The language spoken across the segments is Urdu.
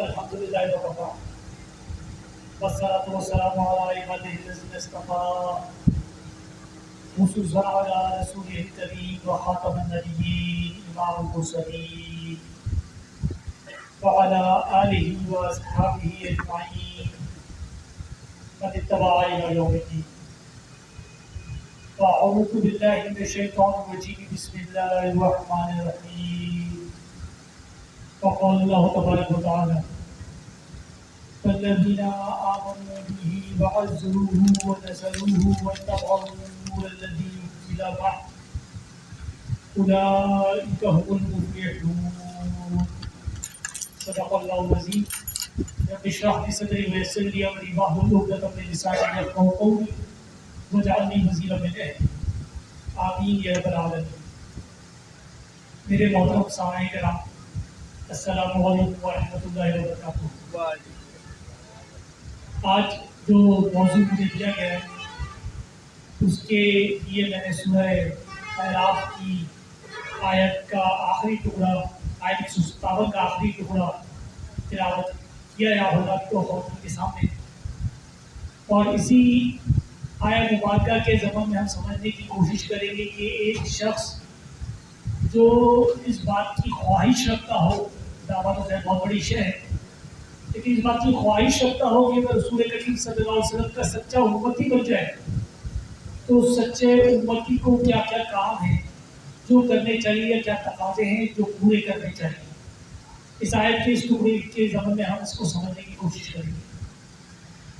الحمد لله وكفى والصلاة والسلام على عباده الذين اصطفى خصوصا على رسوله الكريم وخاتم النبيين إمام المرسلين وعلى آله وأصحابه أجمعين من اتبع إلى يوم الدين. أعوذ بالله من الشيطان الرجيم بسم الله الرحمن الرحيم. وقال الله تبارك وتعالى فالذين آمنوا به وعزروه ونصروه واتبعوا النور الذي أنزل معه أولئك هم المفلحون. صدق الله العظيم. رب اشرح لي صدري ويسر لي أمري واحلل عقدة من لساني يفقهوا قولي واجعلني وزيرا من أهلي آمین یا رب العالمین. میرے محترم سامعین کرام، السلام علیکم ورحمۃ اللہ وبرکاتہ. آج جو موضوع مجھے دیا گیا ہے اس کے لیے میں نے سورہ اعراف کی آیت کا آخری ٹکڑا، آیت 157 کا آخری ٹکڑا تلاوت کیا ہے آپ حضرات کو خواتین کے سامنے، اور اسی آیت مبارکہ کے ضمن میں ہم سمجھنے کی کوشش کریں گے کہ ایک شخص جو اس بات کی خواہش رکھتا ہو، دعوت تو بہت بڑی شے ہے، لیکن اس بات کی خواہش رکھتا ہو کہ وہ رسول کریم صلی اللہ علیہ وسلم کا سچا امتی بن جائے، تو سچے امتی کو کیا کیا کام ہیں جو کرنے چاہیے، کیا تقاضے ہیں جو پورے کرنے چاہیے. اس آیت کے اس ٹکڑے کے ضمن میں ہم اس کو سمجھنے کی کوشش کریں گے.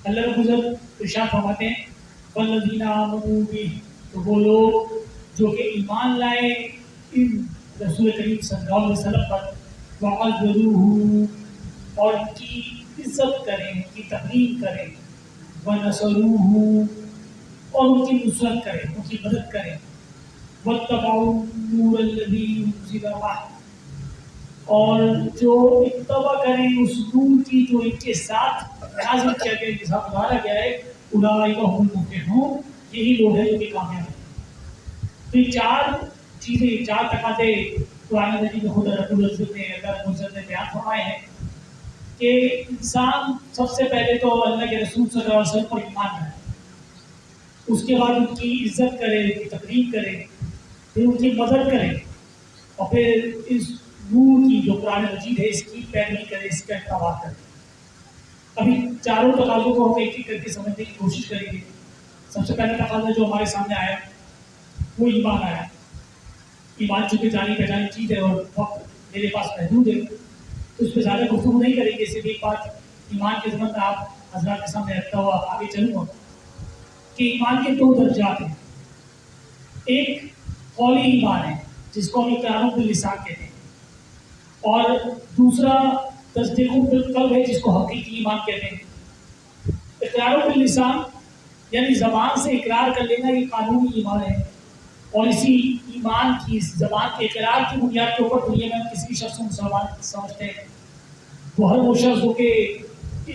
اللہ رب العزت ارشاد فرماتے ہیں والذین آمنوا بہ، تو وہ لوگ جو کہ ایمان لائے ان رسول کریم صلی اللہ علیہ وسلم پر، وعزروہ، اور ان کی عزت کریں، ان کی تقریم کریں، ونصروہ، اور ان کی نصرت کریں، ان کی مدد کریں، واتبعوا النور الذی انزل معہ، اور جو اتباع کریں اس نور کی جو ان کے ساتھ نازل کیا گیا، جس کا اتارا گیا ہے، اولئک هم المفلحون، یہی لوگ ہیں جو کہ کامیاب ہیں. تو یہ چار چیزیں، چار تقاضے قرآن مجید میں خدا رب العزت نے، اللہ رب العزت نے بیان فرمائے ہیں کہ انسان سب سے پہلے تو اللہ کے رسول صلی اللہ علیہ وسلم پر ایمان لائے، اس کے بعد ان کی عزت کرے، ان کی تقریم کرے، پھر ان کی مدد کرے، اور پھر اس نور کی جو قرآن مجید ہے اس کی پیروی کرے، اس کا اتباع کرے. ابھی چاروں تقاضوں کو ہم ایک ایک کر کے سمجھنے کی کوشش کریں گے. سب سے پہلا تقاضا جو ہمارے سامنے آیا وہ ایمان آیا. ایمان چونکہ جانی پہچانی چیز ہے اور وقت میرے پاس محدود ہے تو اس پہ زیادہ گفتگو نہیں کریں گے. صرف ایک بات ایمان کے ضمن میں آپ حضرات کے سامنے رکھتا ہوا آگے چلوں گا کہ ایمان کے دو درجات ہیں. ایک قولی ایمان ہے جس کو ہم اقرار باللسان کہتے ہیں، اور دوسرا تصدیق بالقلب ہے جس کو حقیقی ایمان کہتے ہیں. اقرار باللسان یعنی زبان سے اقرار کر لینا، یہ قانونی ایمان ہے، اور اسی ایمان کی، اس زبان کے اقرار کی بنیاد کے اوپر دنیا میں کسی شخص کو مسلمان سمجھتے ہیں. وہ ہر وہ شخص ہو کہ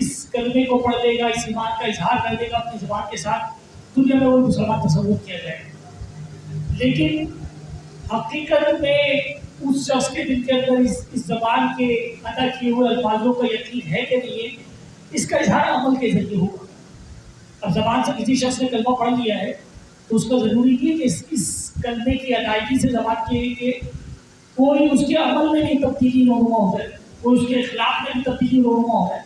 اس کلمے کو پڑھ لے گا، اس ایمان کا اظہار کر دے گا اپنی زبان کے ساتھ، دنیا میں وہ مسلمان تصور کیا جائے گا. لیکن حقیقت میں اس شخص کے دل کے اندر اس زبان کے ادا کیے ہوئے الفاظوں کا یقین ہے کہ نہیں ہے، اس کا اظہار عمل کے ذریعے ہوگا. اب زبان سے کسی شخص نے کلمہ پڑھ لیا ہے تو اس کا ضروری نہیں ہے کہ اس کلمے کی ادائیگی سے زبان کے کوئی اس کے عمل میں بھی تبدیلی رونما ہو جائے، کوئی اس کے اخلاق میں بھی تبدیلی رونما ہو جائے،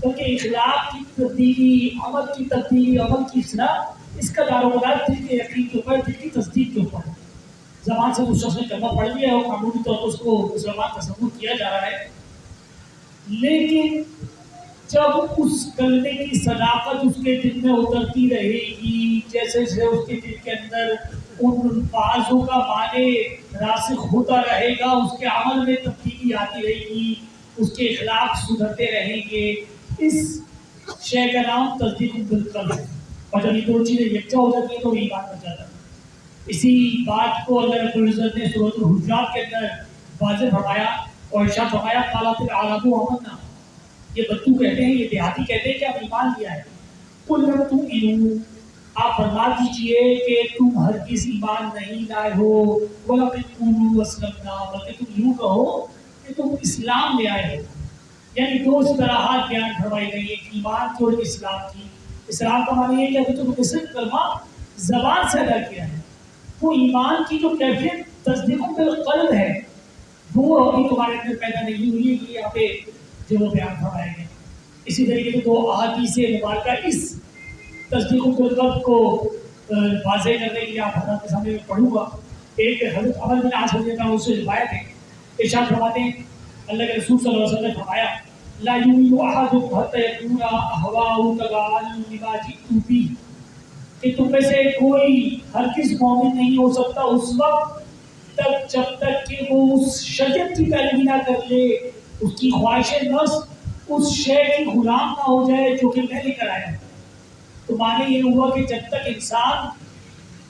کیونکہ اخلاق کی تبدیلی، عمل کی تبدیلی، عمل کی اصلاح، اس کا دار و مدار دل کے یقین کے اوپر، دل کی تصدیق کے اوپر ہے. زبان سے اس شخص نے کلمہ پڑھ لیا ہے اور قانونی طور پر اس کو مسلمان تصور کیا جا رہا ہے، لیکن جب اس کلمے کی صداقت اس کے دل میں اترتی رہے گی، جیسے جیسے اس کے دل کے اندر ان الفاظوں کا معنی راسخ ہوتا رہے گا، اس کے عمل میں تبدیلی آتی رہے گی، اس کے اخلاق سدھرتے رہیں گے، اس شے کا نام تصدیق بالقلب ہے. اور جب یہ دو چیزیں یکجا ہو جاتی ہیں تو ایمان بن جاتا ہے. اسی بات کو اللہ رب العزت نے سورۃ الحجرات کے اندر واضح فرمایا اور ارشاد فرمایا قالت الاعراب آمنا، یہ بدو کہتے ہیں، یہ دیہاتی کہتے ہیں کہ ہم ایمان لیا ہے. قل لم تؤمنوا، آپ فرما دیجئے کہ تم ہرگز ایمان نہیں لائے ہو، ولکن قولوا اسلمنا، بلکہ تم یوں کہو کہ تم اسلام لے آئے ہو. یعنی دو اصطلاحات بیان فرمائی گئی، ایک ایمان کی اور اسلام کی۔ اسلام کا معنی یہ ہے کہ تم نے صرف کلمہ زبان سے ادا کیا ہے، وہ ایمان کی جو کیفیت تصدیق بالقلب ہے وہ ابھی تمہارے اندر پیدا نہیں ہوئی ہے، کہ یہاں پہ جو وہ بیان فرمائے گئے۔ اسی طریقے سے دو احادیث مبارکہ اس تصدیق بالقلب کو واضح کرنے کے لیے آپ حضرات کے سامنے میں پڑھوں گا۔ ایک حضرت عمر بن عاص رضی اللہ عنہ سے روایت ہے، ارشاد فرماتے ہیں اللہ کے رسول صلی اللہ علیہ وسلم نے فرمایا لا یؤمن احدکم حتی یکون اهواؤہ تبعا لما جئت بہ، کہ تم میں سے کوئی ہرگز مومن نہیں ہو سکتا اس وقت تک جب تک کہ وہ اس شریعت کی پیروی نہ کر لے، اس کی خواہش نفس اس شے کی غلام نہ ہو جائے جو کہ میں لے کر آیا ہوں۔ تو معنی یہ ہوا کہ جب تک انسان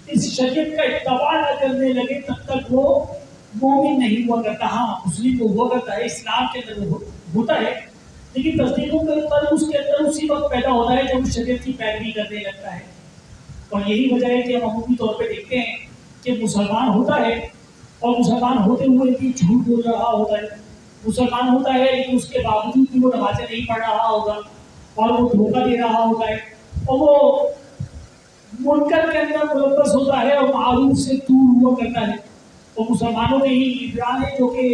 اس شریعت کا اتباع نہ کرنے لگے تب تک وہ مومن نہیں ہوا کرتا۔ ہاں مسلم وہ ہوا کرتا ہے، اسلام کے اندر وہ ہوتا ہے، لیکن تصدیق بالقلب اس کے اندر اسی وقت پیدا ہوتا ہے جب اس شریعت کی پیروی کرنے لگتا ہے۔ اور یہی وجہ ہے کہ ہم عمومی طور پہ دیکھتے ہیں کہ مسلمان ہوتا ہے اور مسلمان ہوتے ہوئے بھی جھوٹ بول رہا ہوتا ہے، مسلمان ہوتا ہے لیکن اس کے باوجود بھی وہ نمازیں نہیں پڑھ رہا ہوگا اور وہ دھوکہ دے رہا ہوتا ہے، اور وہ منکر کے اندر ملوث ہوتا ہے اور معروف سے دور ہوا کرتا ہے۔ اور مسلمانوں کے ہی لیڈران ہیں جو کہ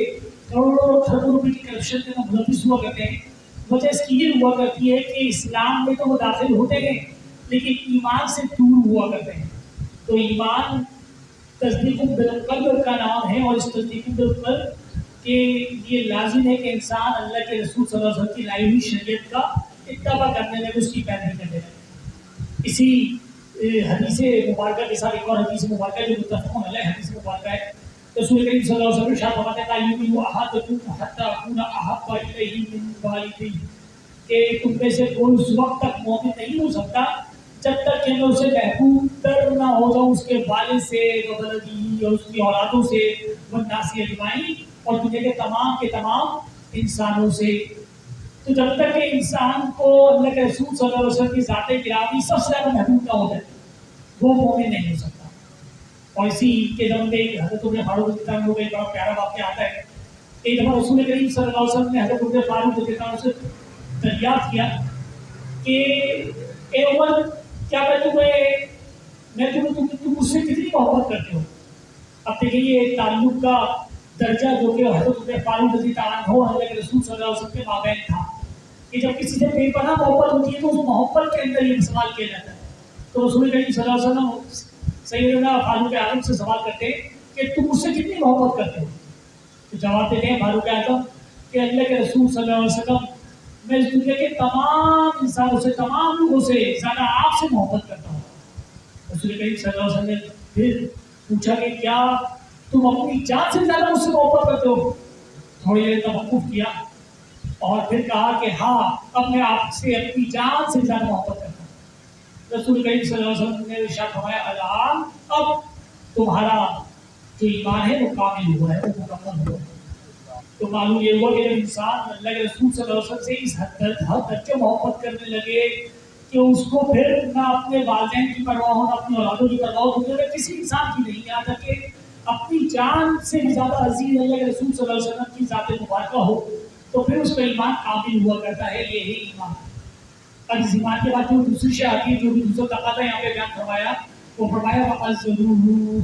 کروڑوں کھربوں روپے کی کرپشن کے اندر ملوث ہوا کرتے ہیں۔ وجہ اس کی یہ ہوا کرتی ہے کہ اسلام میں تو وہ داخل ہوتے ہیں لیکن ایمان سے دور ہوا کرتے ہیں۔ تو ایمان تصدیق بالقلب کا نام ہے، اور اس تصدیق بالقلب کے یہ لازم ہے کہ انسان اللہ کے رسول صلی اللہ علیہ وسلم کی لائی ہوئی شریعت کا اتباع کرنے لگے، اس کی پیروی کرنے لگے۔ اسی حدیث مبارکہ کے ساتھ ایک اور حدیث مبارکہ جو متفق علیہ حدیث مبارکہ ہے، رسول کریم صلی اللہ علیہ وسلم ارشاد فرماتے ہیں لا یؤمن احدکم حتی اکون احب الیہ من والدیہ، کہ تم میں سے کوئی اس وقت تک مومن نہیں ہو سکتا جب تک کہ میں اسے محبوب تر نہ ہو جاؤں اس کے والد سے وولدی اور اس کی اولادوں سے والناس اجمعین، اور دنیا کے تمام انسانوں سے۔ تو جب تک کہ انسان کو اللہ کے رسول صلی اللہ علیہ وسلم کی ذات گرامی سب سے زیادہ محبوب نہ ہو جائے وہ مومن نہیں ہو سکتا۔ اور اسی کے زمانے میں حضرت عمر فاروق رضی اللہ عنہ کا ایک بڑا پیارا واقعہ آتا ہے۔ ایک دفعہ رسول کریم صلی اللہ علیہ وسلم نے حضرت عمر فاروق رضی اللہ عنہ سے دریافت کیا کہ اے عمر، کیا تم مجھ سے کتنی محبت کرتے ہو؟ اب دیکھیں یہ تعلق کا درجہ جو کہ حضرت عمر فاروق رضی اللہ عنہ اللہ کے رسول صلی اللہ علیہ وسلم کے مابین تھا، کہ جب کسی سے بے پناہ محبت ہوتی ہے تو اس محبت کے اندر یہ سوال کیا جاتا ہے۔ تو رسول کریم صلی اللہ علیہ وسلم سیدنا فاروق اعظم سے سوال کرتے ہیں کہ تم مجھ سے کتنی محبت کرتے ہو؟ تو جواب دیتے ہیں فاروق اعظم کہ اللہ کے رسول صلی اللہ علیہ وسلم میں اس دنیا کے تمام انسانوں سے، تمام لوگوں سے زیادہ آپ سے محبت کرتا ہوں۔ رسول کریم صلی اللہ علیہ وسلم نے پھر پوچھا کہ کیا تم اپنی جان سے زیادہ مجھ سے محبت کرتے ہو؟ تھوڑی دیر توقف کیا اور پھر کہا کہ ہاں، اب میں آپ سے اپنی جان سے زیادہ محبت کرتا ہوں۔ رسول کریم صلی اللہ علیہ وسلم نے ارشاد فرمایا الآن اب تمہارا جو ایمان ہے وہ کامل ہوا ہے، وہ مکمل ہوا ہے۔ تو معلوم یہ ہوا کہ جب انسان اللہ کے رسول صلی اللہ علیہ وسلم سے اس حد تک کے محبت کرنے لگے کہ اس کو پھر نہ اپنے والدین کی پرواہ ہو، نہ اپنی اولادوں کی پرواہ ہو، دنیا میں کسی انسان کی نہیں، یہاں تک کہ اپنی جان سے بھی زیادہ عزیز اللہ کے رسول صلی اللہ علیہ وسلم کی ذات مبارکہ ہو، تو پھر اس کا ایمان کامل ہوا کرتا ہے۔ یہ ہے ایمان۔ اب اس ایمان کے بعد جو دوسری شے آتی ہے، جو بھی دوسرا تقاضا یہاں پہ بیان فرمایا، وہ فرمایا وَعَزَّرُوهُ،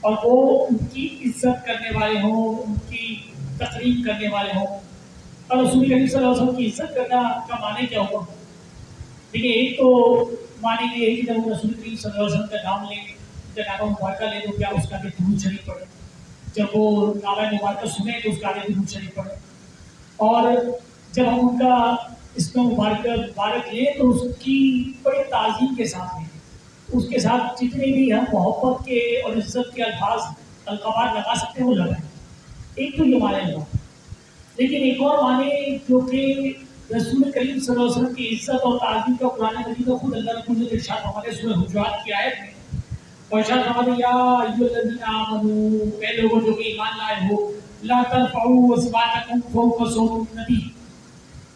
اور وہ ان کی عزت کرنے والے ہوں، ان کی تقریب کرنے والے ہوں۔ اور رسول کریم صلی اللہ علیہ وسلم کی عزت کرنا کا معنی کیا ہوا؟ دیکھیں ایک تو معنی یہ ہے کہ جب وہ رسول کریم صلی اللہ علیہ وسلم کا نام لیں، جناب مبارکہ لیں تو کیا اس کا آگے درود شریف پڑھیں، جب وہ نام مبارکہ سنیں تو اس کا آگے درود شریف پڑھیں، اور جب ہم ان کا اس میں مبارک لیں تو اس کی بڑی تعظیم کے ساتھ لیں، اس کے ساتھ جتنے بھی ہم محبت کے اور عزت کے القابات لگا سکتے ہیں وہ لگائیں۔ ایک تو یہ معنی ہوا، لیکن ایک اور معنی جو کہ رسول کریم صلی اللہ علیہ وسلم کی عزت اور تعظیم کا قرآن مجید میں خود اللہ رب العزت ارشاد فرماتے ہیں سورہ حجرات کی آیت میں، اور ارشاد فرماتے ہیں یا ایھا الذین آمنوا، اے لوگوں جو کہ ایمان لائے ہو، لا ترفعوا اصواتکم فوق صوت النبی،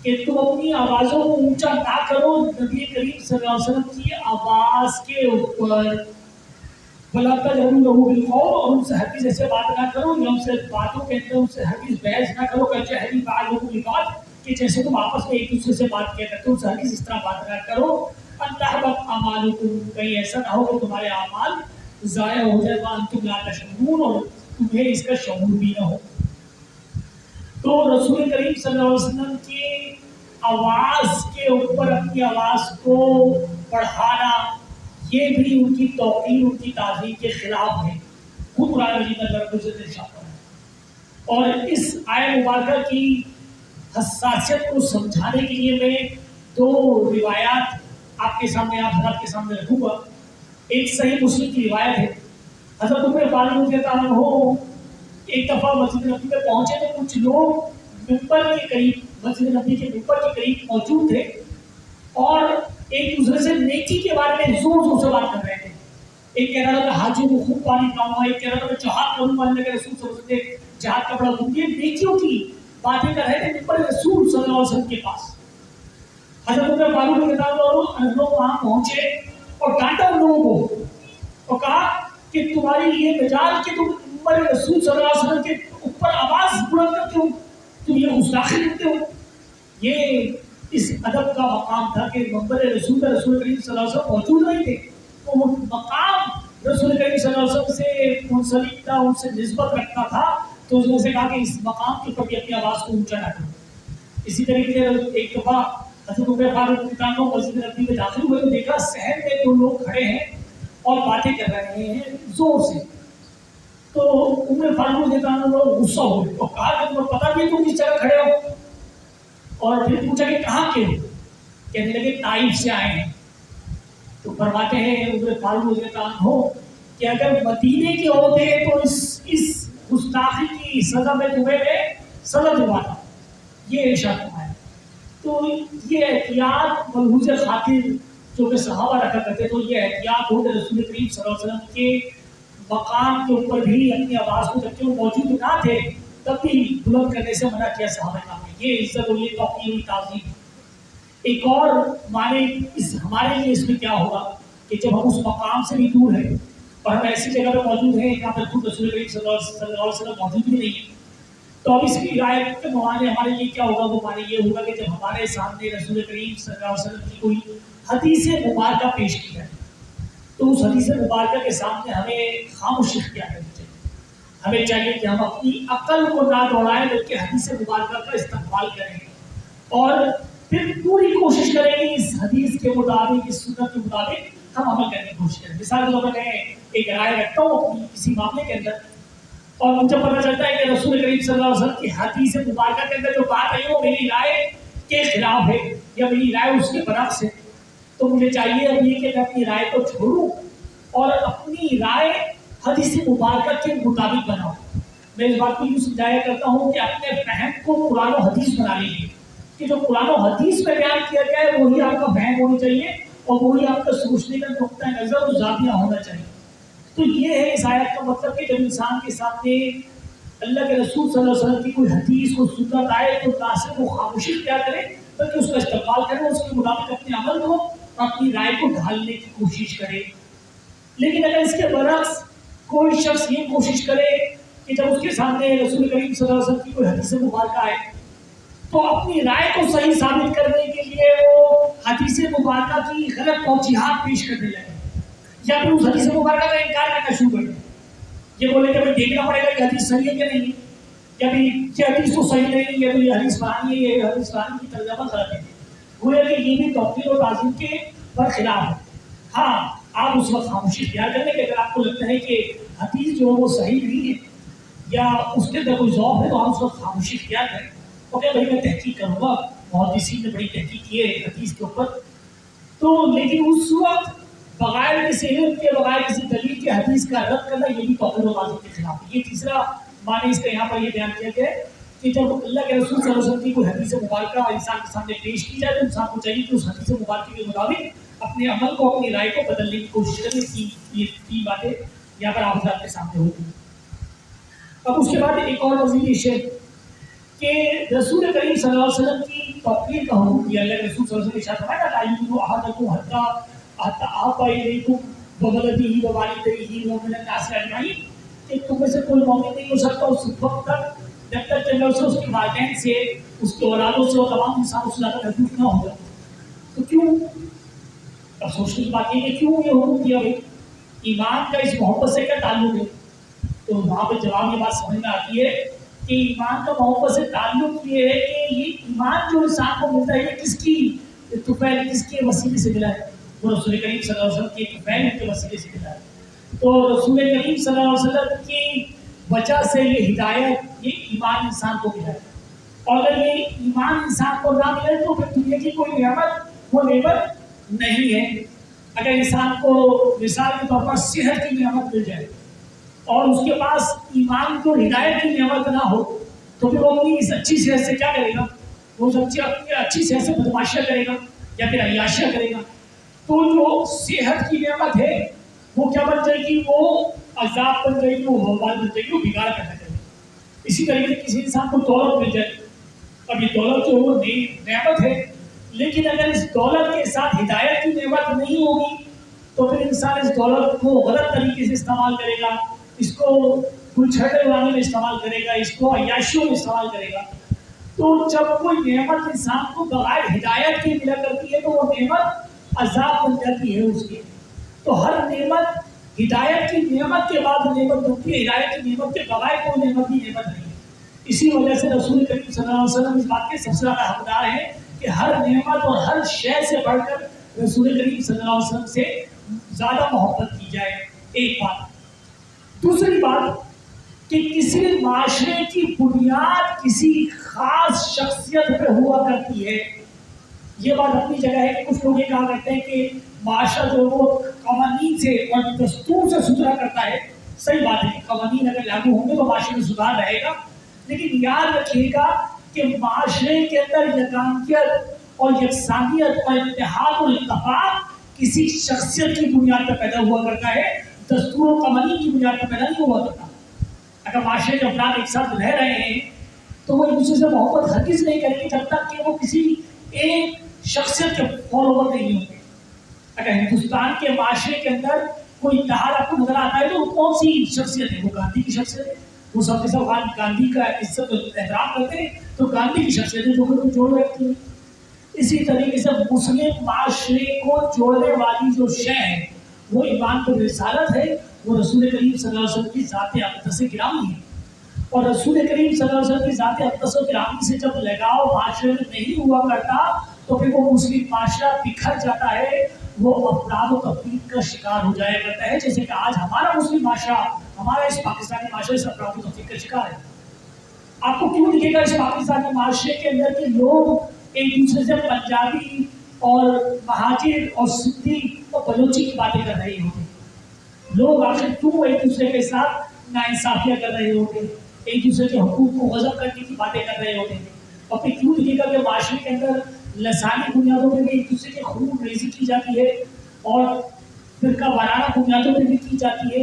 کہ تم اپنی آوازوں کو اونچا نہ کرو نبی کریم صلی اللہ علیہ وسلم کی آواز کے اوپر، وَلَا تَجْهَرُوا لَهُ بِالْقَوْلِ، اور ان سے ہرگز ایسے بات نہ کرو یا ان سے باتوں کے اندر ان سے ہرگز بحث نہ کرو کَجَهْرِ بَعْضِکُم لِبَعْضٍ، کہ جیسے تم آپس میں ایک دوسرے سے بات کیا کرتے ہو ہرگز اس طرح بات نہ کرو، انتہبت اعمالکم، کہیں ایسا نہ ہو کہ تمہارے اعمال ضائع ہو جائے، وانتم لا تشعرون، اور تمہیں اس کا شعور بھی نہ ہو۔ تو رسول کریم صلی اللہ علیہ وسلم کی آواز کے اوپر اپنی آواز کو بڑھانا، یہ بھی ان کی توقیر، ان کی تعظیم کے خلاف ہے۔ خود قرآن مجید میں رب العزت نے ارشاد فرمایا۔ اور اس آیت مبارکہ کی حساسیت کو سمجھانے کے لیے میں دو روایات آپ کے سامنے، آپ حضرات کے سامنے رکھوں گا۔ ایک صحیح مسلم کی روایت ہے، حضرت عمر فاروق رضی اللہ عنہ ایک دفعہ مسجد نبی میں پہنچے تو کچھ لوگ ممبر کے قریب، مسجد نبی کے ممبر کے قریب موجود تھے اور ایک دوسرے سے نیکی کے بارے میں زور زور سے بات کر رہے تھے۔ ایک کہہ رہا تھا کہ حاجی کو خوب پانی پلاؤں گا، ایک کہہ رہا تھا کہ جہاد کروں گا، اللہ کے رسول صلی اللہ علیہ وسلم نے جہاد کا بڑا حکم دیا، نیکیوں کی باتیں کر رہے تھے ممبر رسول صلی اللہ علیہ وسلم کے پاس۔ حضرت عمر فاروق رضی اللہ عنہ لوگ وہاں پہنچے اور ڈانٹا ان لوگوں کو اور کہا کہ تمہاری یہ مجال کہ تم ممبر رسول صلی اللہ علیہ وسلم کے اوپر آواز بلند کرتے ہو، تم یہ گستاخی کرتے ہو۔ یہ اس ادب کا مقام تھا کہ ممبر رسول کریم صلی اللہ علیہ وسلم موجود نہیں تھے، وہ مقام رسول کریم صلی اللہ علیہ وسلم سے منسلک تھا، ان سے نسبت رکھتا تھا، تو اس نے سے کہا کہ اس مقام کے اوپر بھی اپنی آواز کو اونچا نہ کرو۔ اسی طریقے سے ایک دفعہ حضرت عمر فاروق رضی اللہ عنہ مسجد نبوی میں داخل ہوئے تو دیکھا صحن میں دو لوگ کھڑے ہیں اور باتیں کر رہے ہیں زور سے۔ تو عمر فاروق رضی اللہ عنہ غصہ ہوئے اور کہا کہ تمہیں پتہ بھی ہے تم کس جگہ کھڑے ہو، اور پھر پوچھا کہ کہاں کے ہو، کہنے لگے طائف سے آئے ہیں۔ تو فرماتے ہیں عمر فاروق رضی اللہ عنہ کہ اگر مدینے کے ہوتے تو اس گستاخی کی سزا میں تمہیں سزا دلواتا، یہ ارشاد فرمایا۔ تو یہ احتیاط ملحوظ خاطر جو کہ صحابہ رکھا کرتے تو یہ احتیاط ہو کہ رسول کریم صلی اللہ علیہ وسلم کے مقام کے اوپر بھی اپنی آواز کو، جبکہ وہ موجود نہ تھے تب بھی بلند کرنے سے منع کیا صحابہ کرام نے۔ یہ عزت اور یہ توقیر اور تعظیم۔ ایک اور معنی ہمارے لیے اس میں کیا ہوگا کہ جب ہم اس مقام سے بھی دور ہیں اور ہم ایسی جگہ پہ موجود ہیں جہاں پر خود رسول کریم صلی اللہ علیہ وسلم موجود بھی نہیں ہے، تو اب اس کی رعایت کے معنی ہمارے لیے کیا ہوگا؟ وہ معنی یہ ہوگا کہ جب ہمارے سامنے رسول کریم صلی اللہ علیہ وسلم کی کوئی حدیث مبارکہ پیش کی جائے تو اس حدیث مبارکہ کے سامنے ہمیں خاموشی اختیار کرنی چاہیے۔ ہمیں چاہیے کہ ہم اپنی عقل کو نہ دوڑائیں بلکہ حدیث مبارکہ کا استقبال کریں اور پھر پوری کوشش کریں کہ اس حدیث کے مطابق، اس سنت کے مطابق ہم عمل کرنے کی کوشش کریں۔ مثال کے طور پر میں ایک رائے رکھتا ہوں اپنی کسی معاملے کے اندر اور مجھے پتہ چلتا ہے کہ رسول کریم صلی اللہ علیہ وسلم کی حدیث مبارکہ کے اندر جو بات ہے وہ میری رائے کے خلاف ہے یا میری رائے اس کے برعکس ہے، تو مجھے چاہیے اب یہ کہ میں اپنی رائے کو چھوڑوں اور اپنی رائے حدیث مبارکہ کے مطابق بناؤں۔ میں اس بات کو یوں سمجھایا کرتا ہوں کہ اپنے فہم کو قرآن و حدیث بنا لیجیے کہ جو قرآن و حدیث میں بیان کیا گیا ہے وہی آپ کا فہم ہونا چاہیے اور وہی آپ کا سوچنے کا نقطہ نظر اور زاویہ ہونا چاہیے۔ تو یہ ہے اس آیت کا مطلب کہ جب انسان کے سامنے اللہ کے رسول صلی اللہ علیہ وسلم کی کوئی حدیث کو سنت آئے تو نہ صرف وہ خاموشی اختیار کرے بلکہ اس کا استقبال کرے، اس کے مطابق اپنے عمل کو اور اپنی رائے کو ڈھالنے کی کوشش کرے۔ لیکن اگر اس کے برعکس کوئی شخص یہ کوشش کرے کہ جب اس کے سامنے رسول کریم صلی اللہ علیہ وسلم کی کوئی حدیث مبارکہ آئے تو اپنی رائے کو صحیح ثابت کرنے کے لیے وہ حدیث مبارکہ کی غلط توجیحات پیش کرنے لگے یا پھر اس حدیث مبارکہ کا انکار کرنا شروع کر دیں، یہ بولے کہ دیکھنا پڑے گا کہ حدیث صحیح ہے کہ نہیں، یا پھر یہ حدیث تو صحیح نہیں ہے، یہ حدیث فلانی ہے، یہ حدیث فلانی کی ترجمہ غلط ہے۔ گویا کہ یہ بھی توقیر اور تعظیم کے برخلاف ہے۔ ہاں آپ اس وقت خاموشی اختیار کریں کہ اگر آپ کو لگتا ہے کہ حدیث جو ہے وہ صحیح نہیں ہے یا اس کے اندر کوئی ضعف ہے تو آپ اس وقت خاموشی اختیار کریں اور کہ بھائی میں تحقیق کروں گا، محدثین نے بڑی تحقیق کی ہے حدیث کے اوپر، تو لیکن اس وقت بغیر کسی علم کے، بغیر کسی دلیل کے حدیث کا رد کرنا یہ بھی توقیر و تعظیم کے خلاف ہے۔ یہ تیسرا معنی اس کا یہاں پر یہ بیان کیا گیا ہے کہ جب اللہ کے رسول صلی اللہ علیہ وسلم کی کوئی حدیث مبارکہ انسان کے سامنے پیش کی جائے تو انسان کو چاہیے کہ اس حدیث مبارکہ کے مطابق اپنے عمل کو، اپنی رائے کو بدلنے کی کوشش کرنے کی۔ یہ تین باتیں یہاں پر آپ حضرات کے سامنے ہوتی ہیں۔ اب اس کے بعد ایک اور مزید شے کہ رسول کریم صلی اللہ علیہ وسلم کی توقیر کا حکم دیا۔ اللہ کے رسول صلی اللہ علیہ وسلم نے ارشاد فرمایا لا یؤمن احدکم حتی احب الیکم وولدہ ووالدیہ ومن الناس اجمعین، کہ تم میں سے کوئی مومن نہیں ہو سکتا اس وقت تک جب تک کہ میں اسے اس کے والدین سے اس کی اولادوں سے اور تمام انسانوں سے زیادہ محبوب نہ ہوگا، تو کیوں؟ اب سوچنے کی بات یہ کہ کیوں یہ حکم دیا بھائی؟ ایمان کا اس محبت سے کیا تعلق ہے؟ تو وہاں پہ جواب یہ بات سمجھ میں آتی ہے کہ ایمان کا محبت سے تعلق یہ ہے کہ یہ ایمان جو انسان کو ملتا ہے یہ کس کی طفیل، کس کے وسیلے سے ملا ہے؟ وہ رسول کریم صلی اللہ علیہ وسلم کے طفیل کے وسیلے سے ملا ہے۔ تو رسول کریم صلی اللہ علیہ وسلم کی وجہ سے یہ ہدایت، یہ ایمان انسان کو ملا ہے، اور اگر یہ ایمان انسان کو نہ ملے تو پھر دنیا کی کوئی نعمت وہ نعمت نہیں ہے۔ اگر انسان کو مثال کے طور پر صحت کی نعمت مل جائے اور اس کے پاس ایمان کو ہدایت کی نعمت نہ ہو تو پھر وہ اپنی اس اچھی صحت سے کیا کرے گا؟ وہ اپنی اچھی صحت سے بدماشیاں کرے گا یا پھر عیاشیاں کرے گا۔ تو جو صحت کی نعمت ہے وہ کیا بن جائے گی؟ وہ عذاب بن جائے گی، وہ وبال بن جائے گی، وہ بگاڑ پیدا کرے گی۔ اسی طریقے سے کسی انسان کو دولت مل جائے، اب یہ دولت جو وہ نعمت ہے، لیکن اگر اس دولت کے ساتھ ہدایت کی نعمت نہیں ہوگی تو پھر انسان اس دولت کو غلط طریقے سے استعمال کرے گا، اس کو گلچھڑے اڑانے میں استعمال کرے گا، اس کو عیاشیوں میں استعمال کرے گا۔ تو جب کوئی نعمت انسان کو بغیر ہدایت کے ملا کرتی ہے تو وہ نعمت عذاب بن جاتی ہے اس کی۔ تو ہر نعمت ہدایت کی نعمت کے بعد نعمت ہوتی ہے، ہدایت کی نعمت کے بغیر کوئی نعمت بھی نعمت نہیں ہے۔ اسی وجہ سے رسول کریم صلی اللہ علیہ وسلم اس بات کے سب سے زیادہ حقدار ہیں کہ ہر نعمت اور ہر شے سے بڑھ کر رسول کریم صلی اللہ علیہ وسلم سے زیادہ محبت کی جائے، ایک بات۔ دوسری بات کہ کسی معاشرے کی بنیاد کسی خاص شخصیت پہ ہوا کرتی ہے۔ یہ بات اپنی جگہ ہے کہ کچھ لوگ یہ کہا کرتے ہیں کہ معاشرہ جو وہ قوانین سے اور دستور سے ستھرا کرتا ہے۔ صحیح بات ہے کہ قوانین اگر لاگو ہوں گے تو معاشرے میں سدھار رہے گا، لیکن یاد رکھیے گا کہ معاشرے کے اندر یکانگیت اور یکسانیت اور اتحاد اور اتفاق کسی شخصیت کی بنیاد پر پیدا ہوا کرتا ہے، دستور و قوانین کی بنیاد پر پیدا نہیں ہوا کرتا۔ اگر معاشرے کے افراد ایک ساتھ رہ رہے ہیں تو وہ ایک دوسرے سے محبت ہرگز نہیں کریں گے جب تک کہ وہ کسی ایک شخصیت کے فالوور نہیں ہوں گے۔ اگر ہندوستان کے معاشرے کے اندر کوئی اتحاد آپ کو نظر آتا ہے تو وہ کون سی شخصیت ہے؟ وہ گاندھی کی شخصیت ہے۔ وہ سب کے سب گاندھی کا عزت و احترام کرتے ہیں تو گاندھی کی شخصیت ہے جو کہ جوڑ رکھتی ہے۔ اسی طریقے سے مسلم معاشرے کو جوڑنے والی جو شے ہے وہ ایمان پر رسالت ہے، وہ رسول کریم صلی اللہ علیہ وسلم کی ذات اقدس گرامی ہے۔ اور رسول کریم صلی اللہ علیہ وسلم کی ذات اقدس گرامی سے جب لگاؤ معاشرے میں نہیں ہوا کرتا تو پھر وہ مسلم معاشرہ بکھر جاتا ہے، وہ افراد و تفریق کا شکار ہو جایا کرتا ہے، جیسے کہ آج ہمارا مسلم معاشرہ، ہمارا اس پاکستانی معاشرے اس افراد و تفریق کا شکار ہے۔ آپ کو کیوں دکھے گا اس پاکستانی معاشرے کے اندر کہ لوگ ایک دوسرے سے پنجابی اور مہاجر اور سندھی اور بلوچی کی باتیں کر رہے ہوتے ہیں؟ لوگ آخر کیوں ایک دوسرے کے ساتھ ناانصافیاں کر رہے ہوتے ہیں، ایک دوسرے کے حقوق کو غصب کرنے کی باتیں کر رہے ہوتے ہیں؟ اور پھر کیوں دکھے گا کہ معاشرے کے اندر لسانی بنیادوں پہ بھی ایک دوسرے کے خون ریزی کی جاتی ہے اور فرقہ وارانہ بنیادوں پہ بھی کی جاتی ہے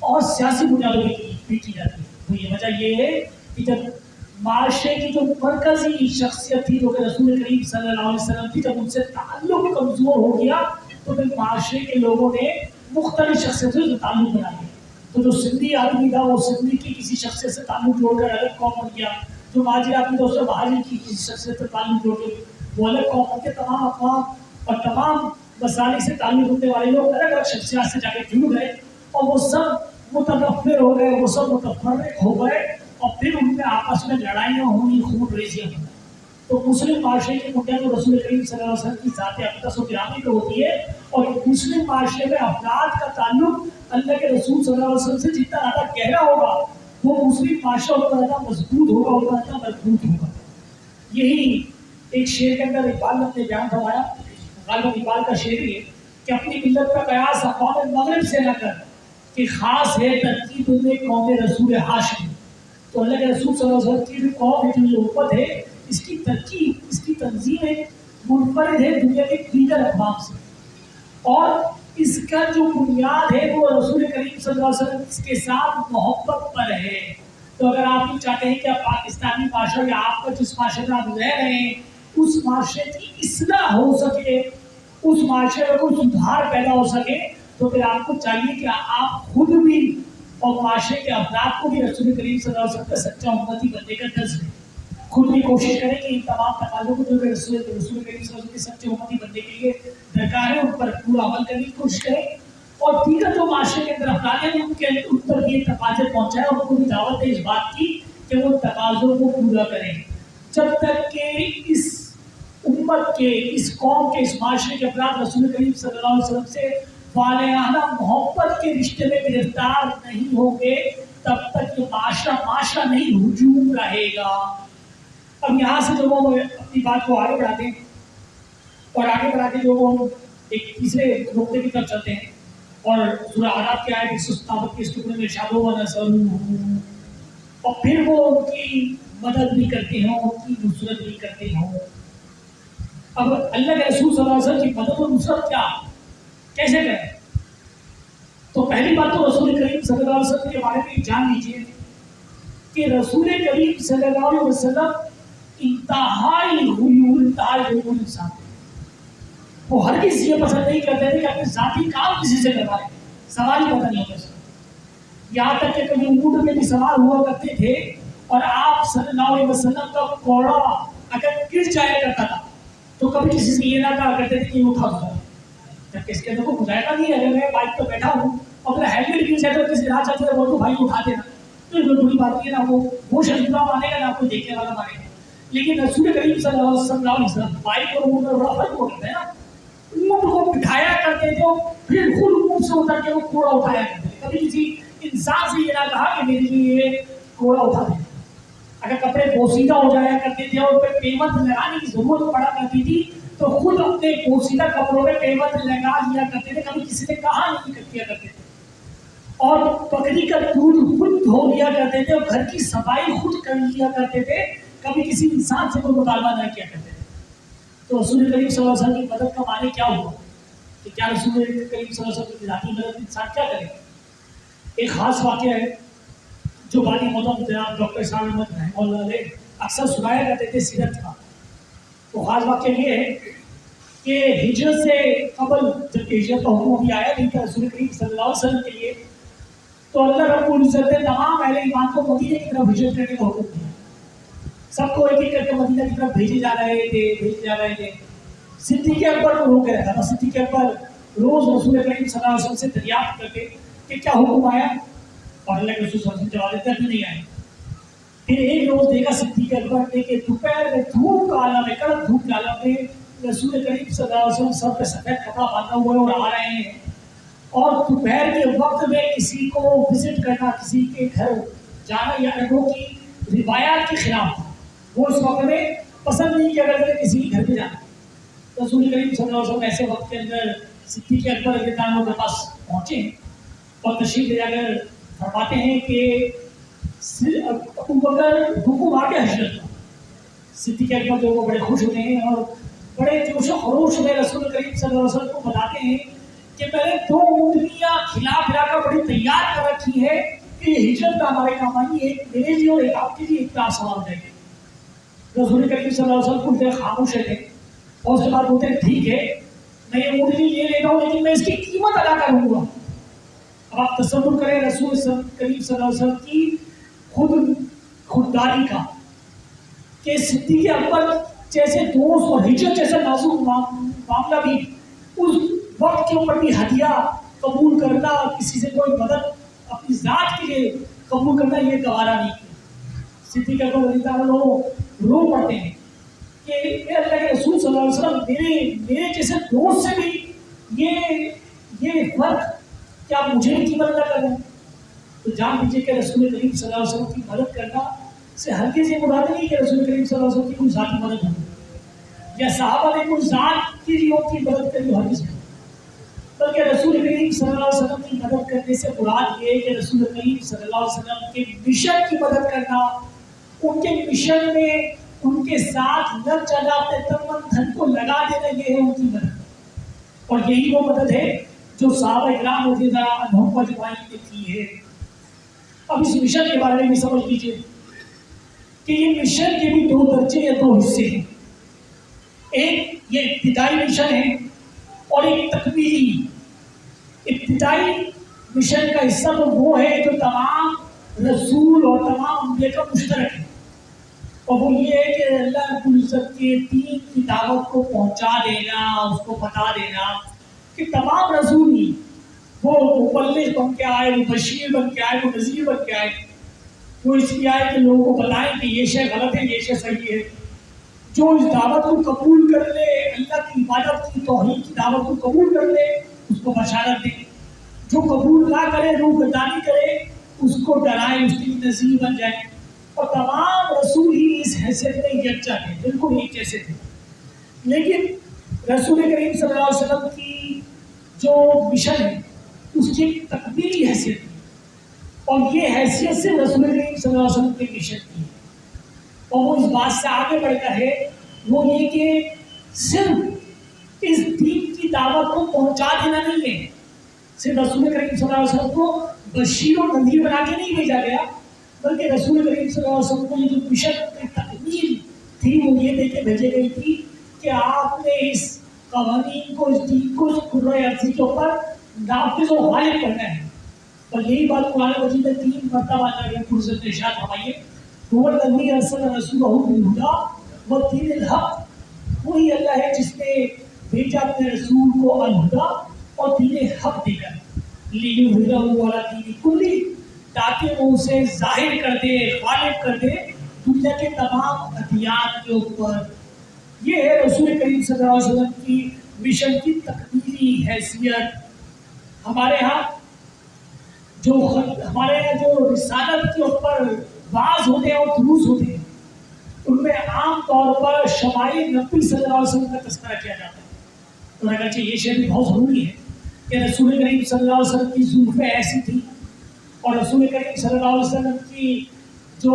اور سیاسی بنیادوں پہ بھی کی جاتی ہے؟ تو یہ وجہ یہ ہے کہ جب معاشرے کی جو مرکزی شخصیت تھی جو کہ رسول کریم صلی اللہ علیہ وسلم تھی، جب ان سے تعلق کمزور ہو گیا تو پھر معاشرے کے لوگوں نے مختلف شخصیتوں سے تعلق بنا لیا۔ تو جو سندھی آدمی تھا وہ سندھی کی کسی شخصیت سے تعلق جوڑ کر الگ قوم بن گیا، جو مہاجر آدمی تھا اس سے مہاجر کی کسی شخصیت سے تعلق جوڑ کے وہ الگ قوم کے تمام اقوام اور تمام مسالک سے تعلق رکھنے والے لوگ الگ الگ شخصیات سے جا کے جڑ گئے اور وہ سب متنفر ہو گئے، وہ سب متفرق ہو گئے اور پھر ان میں آپس میں لڑائیاں ہوئی، خون ریزیاں ہوئی۔ تو مسلم معاشرے کی بنیاد رسول کریم صلی اللہ علیہ وسلم کی ذات اقدس و گرامی پہ ہوتی ہے، اور مسلم معاشرے میں افراد کا تعلق اللہ کے رسول صلی اللہ علیہ وسلم سے جتنا زیادہ گہرا ہوگا وہ مسلم معاشرہ اتنا زیادہ مضبوط ہوگا، اتنا زیادہ مضبوط ہوگا۔ یہی ایک شعر کے اندر اقبال نے اپنے بیان فرمایا، غالباً اقبال کا شعر یہ کہ اپنی ملت کا قیاس اقوام مغرب سے نہ کر کہ خاص ہے ترکیب میں قوم رسول ہاشمی۔ تو اللہ کے رسول صلی اللہ علیہ وسلم کی جو قوم ہے، جو یہ امت ہے، اس کی ترکیب، اس کی تنظیم ہے منفرد ہے دنیا کے دیگر اقوام سے، اور اس کا جو بنیاد ہے وہ رسول کریم صلی اللہ علیہ وسلم کے ساتھ محبت پر ہے۔ تو اگر آپ یہ چاہتے ہیں کہ آپ پاکستانی معاشرہ یا آپ کا جس معاشرے میں آپ رہ رہے ہیں اس معاشرے کی اصلاح ہو سکے، اس معاشرے میں کوئی سدھار پیدا ہو سکے، تو پھر آپ کو چاہیے کہ آپ خود بھی اور معاشرے کے افراد کو بھی رسول کریم صلی اللہ علیہ وسلم کا سچا امتی بننے کا درس دیں۔ خود بھی کوشش کریں کہ ان تمام تقاضوں کو جو کہ رسول کریم صلی اللہ علیہ وسلم کے سچے امتی بننے کے لیے درکار ہے ان پر پورا عمل کرنے کی کوشش کریں، اور دیگر جو معاشرے کے اندر افراد ہیں ان پر یہ تقاضے پہنچائیں اور ان کو بھی دعوت دیں اس بات کی کہ وہ تقاضوں کو پورا کریں۔ جب تک کہ اس امت کے، اس قوم کے، اس معاشرے کے افراد رسول کریم صلی اللہ علیہ وسلم سے والہانہ محبت کے رشتے میں گرفتار نہیں ہوں گے تب تک یہ معاشرہ نہیں، ہجوم رہے گا۔ اب یہاں سے جو وہ اپنی بات کو آگے بڑھاتے ہیں اور آگے بڑھا کے جو وہ ایک تیسرے نقطے کی طرف چلتے ہیں، اور سورہ اعراف کی آیت 157 کے اس ٹکڑے میں ارشاد ہوا نصروا، اور پھر وہ ان کی مدد بھی کرتے ہوں، ان کی نصرت بھی کرتے ہوں۔ اب اللہ کے رسول صلی اللہ علیہ وسلم کی مدد و نصرت کیا، کیسے کریں؟ تو پہلی بات تو رسول کریم صلی اللہ علیہ وسلم کے بارے میں جان لیجیے کہ رسول کریم صلی اللہ علیہ وسلم انتہائی غیور انسان تھے۔ وہ ہر کسی یہ پسند نہیں کرتے تھے کہ اپنے ذاتی کام کسی سے کروائیں، سوال ہی پتہ نہیں ہوتا سر۔ یہاں تک کہ کبھی اونٹ میں بھی سوار ہوا کرتے تھے اور آپ صلی اللہ علیہ وسلم کا کوڑا اگر گر جایا کرتا تھا تو کبھی کسی سے یہ نہ کہا کرتے تھے کہ یہ اٹھا دو، جبکہ اس کے اندر کوئی مظاہرہ نہیں ہے۔ اگر میں بائک پہ بیٹھا ہوں اور میرا ہیلمٹ گر جائے تو کسی راہ چلتے ہیں وہ تو بھائی اٹھا دینا، تو یہ بڑی بات نہیں ہے، نہ وہ شخص برا مانے گا نہ کوئی دیکھنے والا مانے گا۔ لیکن رسول کریم صلی اللہ علیہ وسلم بائک اور اونٹ میں بڑا فرق ہو جاتا ہے نا، اونٹ کو بٹھایا کرتے تھے پھر خود اونٹ سے اتر کے وہ کوڑا اٹھایا کرتے تھے، کبھی کسی انسان سے یہ نہ کہا کہ میرے لیے یہ کوڑا اٹھا دے۔ اگر کپڑے بوسیدہ ہو جایا کرتے تھے اور ان پہ پیمنٹ لگانے کی ضرورت پڑا کرتی تھی تو خود اپنے بوسیدہ کپڑوں پہ پیمنٹ لگا لیا کرتے تھے، کبھی کسی نے کہا نہیں کیا کرتے تھے۔ اور بکری کا دودھ خود دھو لیا کرتے تھے اور گھر کی صفائی خود کر لیا کرتے تھے، کبھی کسی انسان سے کوئی مطالبہ نہ کیا کرتے تھے۔ تو رسول کریم صلی اللہ علیہ وسلم کی مدد کا معنی کیا ہوا کہ کیا رسول کریم صلی اللہ علیہ وسلم کی ذاتی مدد انسان کیا کرے؟ ایک خاص واقعہ ہے جو بالی محترم جناب ڈاکٹر صاحب احمد رحمہ اللہ علیہ اکثر سنایا کرتے تھے سیرت کا۔ تو خاص واقعہ یہ ہے کہ ہجرت سے قبل جب کہ ہجرت کا حکم ابھی آیا نہیں تھا رسول کریم صلی اللہ علیہ وسلم کے لیے، تو اللہ رب العزت نے تمام اہل ایمان کو مدینے کی طرف ہجرت کرنے کا حکم دیا۔ سب کو ایک ایک کر کے مدینہ کی طرف بھیجے جا رہے تھے۔ صدیق اکبر کو روک رہا تھا۔ صدیق اکبر روز رسول کریم صلی اللہ علیہ وسلم سے دریافت کرتے کہ کیا حکم آیا، اور اللہ کے رسول صلی اللہ علیہ وسلم جواب دیتے ابھی نہیں آئے۔ پھر ایک روز دیکھا صدیق اکبر نے کہ دوپہر میں دھوپ کا عالم ہے، کڑک دھوپ کے عالم میں رسول کریم صلی اللہ علیہ وسلم سب پہ سفید کپڑا باندھا ہوا ہے اور آ رہے ہیں، اور دوپہر کے وقت میں کسی کو وزٹ کرنا، کسی کے گھر جانا یا لوگوں کی روایات کے خلاف تھا۔ وہ اس وقت میں پسند نہیں کیا کرتے کسی کے گھر پہ جانا۔ رسول کریم صلی اللہ علیہ وسلم ایسے وقت کے اندر صدیق اکبر رضی اللہ عنہ کے پاس پہنچے اور تشریف لے جا کر فرماتے ہیں کہ ابو بکر حکم آ گیا ہجرت کا۔ صدیق اکبر جو وہ بڑے خوش ہوتے ہیں اور بڑے جوش و خروش میں رسول کریم صلی اللہ علیہ وسلم کو بتاتے ہیں کہ میں نے 2 اونٹنیاں کھلا پھلا کر بڑی تیار کر رکھی ہے کہ یہ ہجرت کا ہمارے کام آئی، ایک میرے لیے اور ایک آپ کے لیے اتنا سوال ہو جائے گا۔ رسول کریم صلی اللہ علیہ وسلم کچھ دیر خاموش رہتے اور اس کے بعد بولتے ہیں ٹھیک ہے میں یہ اونٹنی لے لیتا ہوں لیکن میں اس کی قیمت ادا کروں گا۔ اب آپ تصور کریں رسول کریم صلی اللہ علیہ وسلم کی خودداری کا کہ صدیق اکبر جیسے دوست اور ہجرت جیسا نازک معاملہ بھی اس وقت کے اوپر بھی ہدیہ قبول کرنا، کسی سے کوئی مدد اپنی ذات کے لیے قبول کرنا یہ گوارا نہیں کیا۔ صدیق اکبر رضی اللہ عنہ رو پڑتے ہیں کہ اے اللہ کے رسول صلی اللہ علیہ وسلم میرے جیسے دوست سے بھی یہ فرق کیا مجھے بھی کی مدد نہ کرنا؟ تو جان لیجیے کہ رسول کریم صلی اللہ علیہ وسلم کی مدد کرنا سے ہرگز یہ مراد نہیں کہ رسول کریم صلی اللہ علیہ وسلم کی کوئی ذاتی مدد ہو یا صحابہ نے کوئی ذات کی لوگوں کی مدد کری، ہرگز نہیں، بلکہ رسول کریم صلی اللہ علیہ وسلم کی مدد کرنے سے مراد یہ کہ رسول کریم صلی اللہ علیہ وسلم کے مشن کی مدد کرنا، ان کے مشن میں ان کے ساتھ لگ جانا، اپنے تن من دھن کو لگا دینا، یہ ہے ان کی مدد۔ اور یہی وہ مدد ہے جو صحابہ اکرام رضی اللہ عنہم اجمعین نے کی ہے۔ اب اس مشن کے بارے میں سمجھ لیجیے کہ یہ مشن کے بھی 2 درجے یا 2 حصے ہیں۔ ایک یہ ابتدائی مشن ہے اور ایک تکمیلی۔ ابتدائی مشن کا حصہ تو وہ ہے جو تمام رسول اور تمام انبیاء کا مشترک ہے، اور وہ یہ ہے کہ اللہ رب العزت کے دین کی دعوت کو پہنچا دینا، اس کو بتا دینا کہ تمام رسول ہی وہ مبلغ بن کے آئے، وہ بشیر بن کے آئے، وہ نذیر بن کے آئے، وہ اس لیے آئے کہ لوگوں کو بتائیں کہ یہ شے غلط ہے، یہ شے صحیح ہے۔ جو اس دعوت کو قبول کر لے، اللہ کی عبادت کی توحید کی دعوت کو قبول کر لے، اس کو بشارت دیں، جو قبول نہ کرے، روح گردانی کرے، اس کو ڈرائیں، اس کے لیے نذیر بن جائیں۔ اور تمام رسول ہی اس حیثیت میں یکجا تھے، بالکل ایک جیسے تھے، لیکن رسول کریم صلی اللہ علیہ وسلم کی جو مشن ہے اس کی ایک تکمیلی حیثیت تھی، اور یہ حیثیت سے رسول کریم صلی اللہ علیہ وسلم کی مشن تھی، اور وہ اس بات سے آگے بڑھ کر ہے، وہ یہ کہ صرف اس دین کی دعوت کو پہنچا دینا نہیں ہے، صرف رسول کریم صلی اللہ علیہ وسلم کو بشیر و نذیر بنا کے نہیں بھیجا گیا، بلکہ رسول کریم صلی اللہ علیہ وسلم کو یہ جو مشن کی تکمیل تھی وہ یہ دے کے بھیجی گئی تھی کہ آپ نے اس قوانین کو، اس دین کو، اس کرۂ ارضی کے اوپر نافذ و غالب کرنا ہے۔ اور یہی بات قرآن مجید میں 3 مرتبہ اللہ کے پرزت نے ارشاد فرمائی، هو الذی ارسل رسولہ بالہدی ودین الحق، وہی اللہ ہے جس نے بھیجا اپنے رسول کو الہدا اور دین حق دے کر، لیظہرہ علی الدین کلہ، تاکہ وہ اسے ظاہر کر دے، غالب کر دے دنیا کے تمام ادیان کے اوپر۔ یہ ہے رسول کریم صلی اللہ علیہ وسلم کی مشن کی تکمیلی حیثیت۔ ہمارے ہاں جو رسالت کے اوپر واعظ ہوتے ہیں اور دروس ہوتے ہیں، ان میں عام طور پر شمائل نبی صلی اللہ علیہ وسلم کا تذکرہ کیا جاتا ہے، اور اگرچہ یہ شے بھی بہت ضروری ہے کہ رسول کریم صلی اللہ علیہ وسلم کی زلفیں ایسی تھی، اور رسول کریم صلی اللہ علیہ وسلم کی جو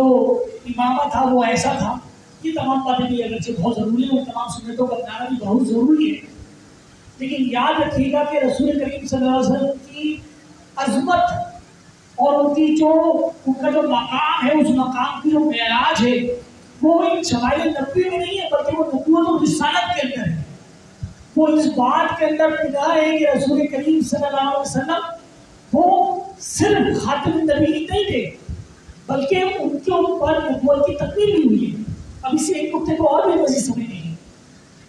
امامہ تھا وہ ایسا تھا۔ یہ تمام باتیں بھی اگرچہ بہت ضروری ہیں، اور تمام سنتوں کا اپنانا بھی بہت ضروری ہے، لیکن یاد رکھیے گا کہ رسول کریم صلی اللہ علیہ وسلم کی عظمت اور ان کا جو مقام ہے، اس مقام کی جو معراج ہے، وہ ان شمائل نبوی میں نہیں ہے، بلکہ وہ نبوت اور رسالت کے اندر ہے۔ وہ اس بات کے اندر پنہا ہے کہ رسول کریم صلی اللہ علیہ وسلم وہ صرف خاتم النبیین نہیں تھے، بلکہ ان کے اوپر نبوت کی تکمیل بھی ہوئی ہے۔ اب اس سے ایک نقطے کو اور بھی مزید سمجھیں گے،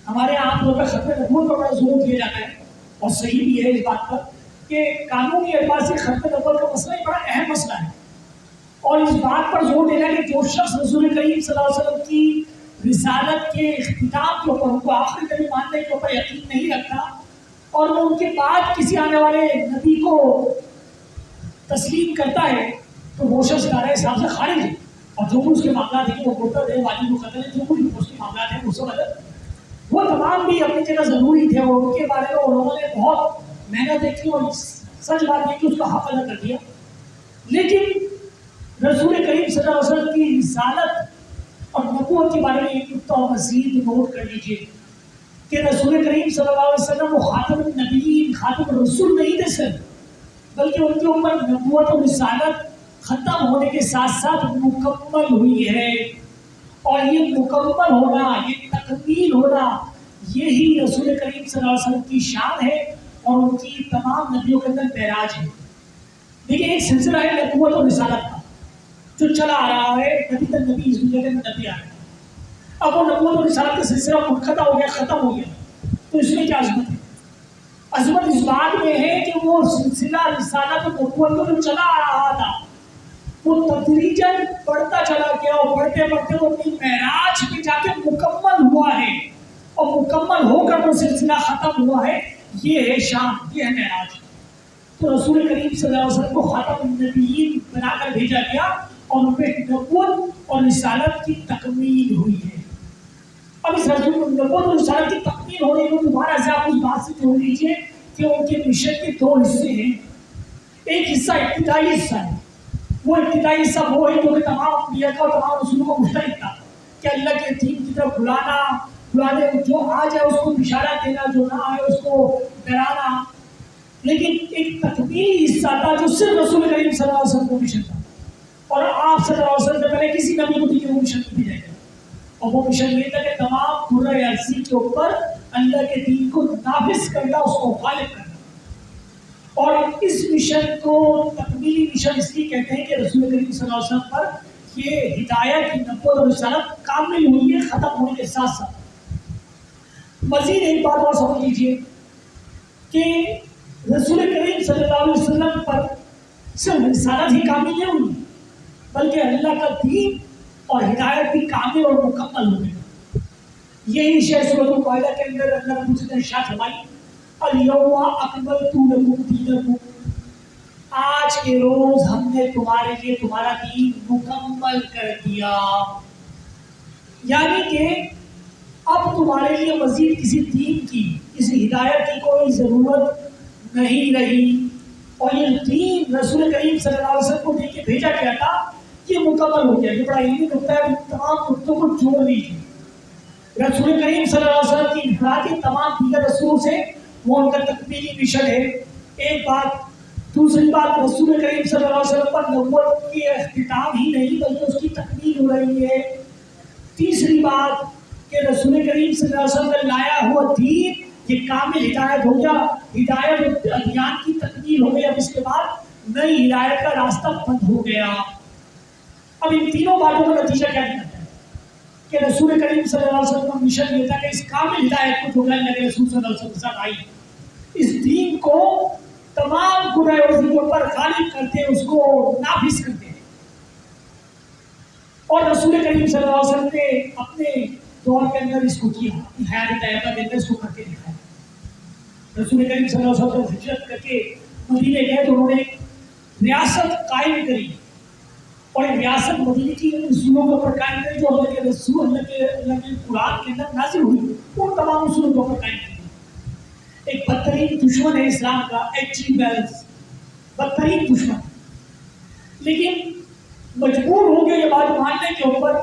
ہمارے عام طور پر ختم نبوت پر بڑا زور دیا جاتا ہے، اور صحیح بھی ہے اس بات پر کہ قانونی اعتبار سے ختم نبوت کا مسئلہ ایک بڑا اہم مسئلہ ہے، اور اس بات پر زور دینا کہ جو شخص رسول کریم صلی اللہ علیہ وسلم کی رسالت کے اختتام کے اوپر، ان کو آخری نبی ماننے کے اوپر یقین نہیں رکھتا، اور وہ ان کے بعد کسی آنے والے نبی کو تسلیم کرتا ہے، تو وہ شخص دائرۂ اسلام سے خارج ہے، اور جو بھی اس کے معاملات ہیں وہ مرتد ہے، واجب القتل ہے، جو بھی اس کے معاملات ہیں وہ سب الگ، وہ تمام بھی اپنی جگہ ضروری تھے، اور ان کے بارے میں انہوں نے بہت محنت کی اور سچ بات یہ کہ اس کا حق ادا کر دیا۔ لیکن رسول کریم صلی اللہ علیہ وسلم کی رسالت اور نبوت کے بارے میں ایک نقطہ مزید نوٹ کر لیجیے کہ رسول کریم صلی اللہ علیہ وسلم وہ خاتم النبیین، خاتم الرسول نہیں تھے صرف، بلکہ ان کے اوپر نبوت اور رسالت ختم ہونے کے ساتھ ساتھ مکمل ہوئی ہے، اور یہ مکمل ہونا، یہ تکمیل ہونا، یہی رسول کریم صلی اللہ علیہ وسلم کی شان ہے، اور ان کی تمام نبیوں کے اندر معراج ہے۔ دیکھیں ایک سلسلہ ہے نبوت اور رسالت کا جو چلا آ رہا ہے، نبی تک نبی، اس دنیا کے اندر نبی آ رہے ہیں، اب وہ نبوت اور رسالت کا سلسلہ منقطع ہو گیا، ختم ہو گیا، تو اس میں کیا عظمت ہے؟ عظمت اس بات میں ہے کہ وہ سلسلہ رسالت اور نبوت کو جو چلا آ رہا تھا وہ تدریجاً بڑھتا چلا گیا، اور بڑھتے بڑھتے وہ اپنی معراج پہ جا کے مکمل ہوا ہے، اور مکمل ہو کر وہ سلسلہ ختم ہوا ہے۔ یہ ہے شان، یہ ہے معراج۔ تو رسول کریم صلی اللہ علیہ وسلم کو خاتم النبیین بنا کر بھیجا گیا، اور ان پہ نبوت اور رسالت کی تکمیل ہوئی ہے۔ اب اس نبوت اور رسالت کی تکمیل ہونے کو دوبارہ سے آپ اس بات سے جوڑ لیجیے کہ ان کے مشن کے 2 حصے ہیں۔ ایک حصہ ابتدائی حصہ ہے، وہ ابتدائی حصہ وہ ہے جو کہ تمام انبیاء کا اور تمام رسولوں کو مشترک تھا کہ اللہ کے دین کی طرف بلانے، جو آ جائے اس کو بشارت دینا، جو نہ آئے اس کو ڈرانا۔ لیکن ایک تکمیلی حصہ تھا جو صرف رسول کریم صلی اللہ علیہ وسلم کو مشن تھا، اور آپ صلی اللہ علیہ وسلم سے پہلے کسی نبی کو دی کہ وہ مشن نہیں دیا گیا، اور وہ مشن یہ تھا کہ تمام کرۂ ارضی کے اوپر اللہ کے دین کو نافذ کرنا، اس کو غالب کرنا۔ اور اس مشن کو تکمیلی مشن اس لیے کہتے ہیں کہ رسول کریم صلی اللہ علیہ وسلم پر یہ ہدایت کی نبوت اور رسالت کامل ہوئی ہے ختم ہونے کے ساتھ ساتھ۔ مزید ایک بات اور سمجھ لیجیے کہ رسول کریم صلی اللہ علیہ وسلم پر صرف رسالت ہی کامل نہیں ہوئی بلکہ اللہ کا دین اور ہدایت بھی کامل اور مکمل ہو گئی۔ یہی شیء سورۃ المائدہ کے اندر اللہ رب العزت نے ارشاد فرمائی الیوم اکملت لکم دینکم، آج کے روز ہم نے تمہارے لیے تمہارا دین مکمل کر دیا، یعنی کہ اب تمہارے لیے مزید کسی دین کی کسی ہدایت کی کوئی ضرورت نہیں رہی، اور یہ دین رسول کریم صلی اللہ علیہ وسلم کو دے کے بھیجا گیا تھا یہ مکمل ہو گیا۔ یہ بڑا علمی نقطہ ہے، تمام نقطوں کو جوڑ لیجیے۔ رسول کریم صلی اللہ علیہ وسلم کی انفرادی تمام دیگر رسولوں سے وہ ان کا تکمیلی مشن ہے، ایک بات۔ دوسری بات، رسول کریم صلی اللہ علیہ وسلم پر نبوت کی اختتام ہی نہیں بلکہ اس کی تکمیل ہو رہی ہے۔ تیسری بات کہ رسول کریم صلی اللہ علیہ وسلم کا لایا ہوا دین یہ کامل ہدایت ہو گیا، ہدایت ادیان کی تکمیل ہو گئی، اب اس کے بعد نئی ہدایت کا راستہ بند ہو گیا۔ اب ان تینوں باتوں کا نتیجہ کیا نکلتا ہے کہ رسول کریم صلی اللہ علیہ وسلم کا مشن یہ تھا کہ اس کامل ہدایت کو جو اللہ کے رسول صلی اللہ علیہ وسلم کے ساتھ آئی، اس دین کو تمام گناہ اور ذنوبوں پر غالب کرتے، اس کو نافذ کرتے ہیں۔ اور رسول کریم صلی اللہ علیہ وسلم نے اپنے دور کے اندر اس کو کیا، اپنی حیات طیبہ کے اندر اس کو کر کے دکھایا۔ رسول کریم صلی اللہ علیہ وسلم جب ہجرت کر کے مدینے گئے تو انہوں نے ریاست قائم کری، اور ریاست مدینے کی اصولوں کے اوپر قائم کری جو اللہ کے رسول اللہ کے قرآن کے اندر نازل ہوئی، ان تمام اصولوں کے اوپر قائم کری۔ ایک بدترین دشمن ہے اسلام کا ایچ.جی. ویلز، بدترین دشمن، لیکن مجبور ہو گئے یہ بات ماننے کے اوپر،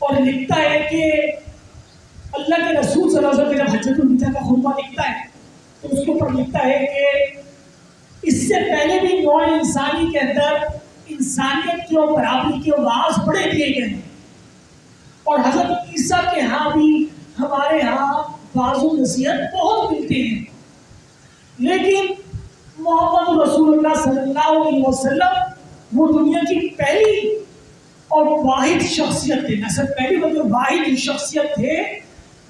اور لکھتا ہے کہ اللہ کے رسول صلی اللہ علیہ وسلم جب حجۃ الوداع کا خطبہ لکھتا ہے تو اس کے اوپر لکھتا ہے کہ اس سے پہلے بھی نوع انسانی کے اندر انسانیت کی اور برابری کے واعظ بڑے دیے گئے ہیں، اور حضرت عیسیٰ کے ہاں بھی ہمارے ہاں واعظ و نصیحت بہت ملتے ہیں، لیکن محمد رسول اللہ صلی اللہ علیہ وسلم وہ دنیا کی پہلی اور واحد شخصیت تھے، نہ صرف پہلی بلکہ واحد شخصیت تھے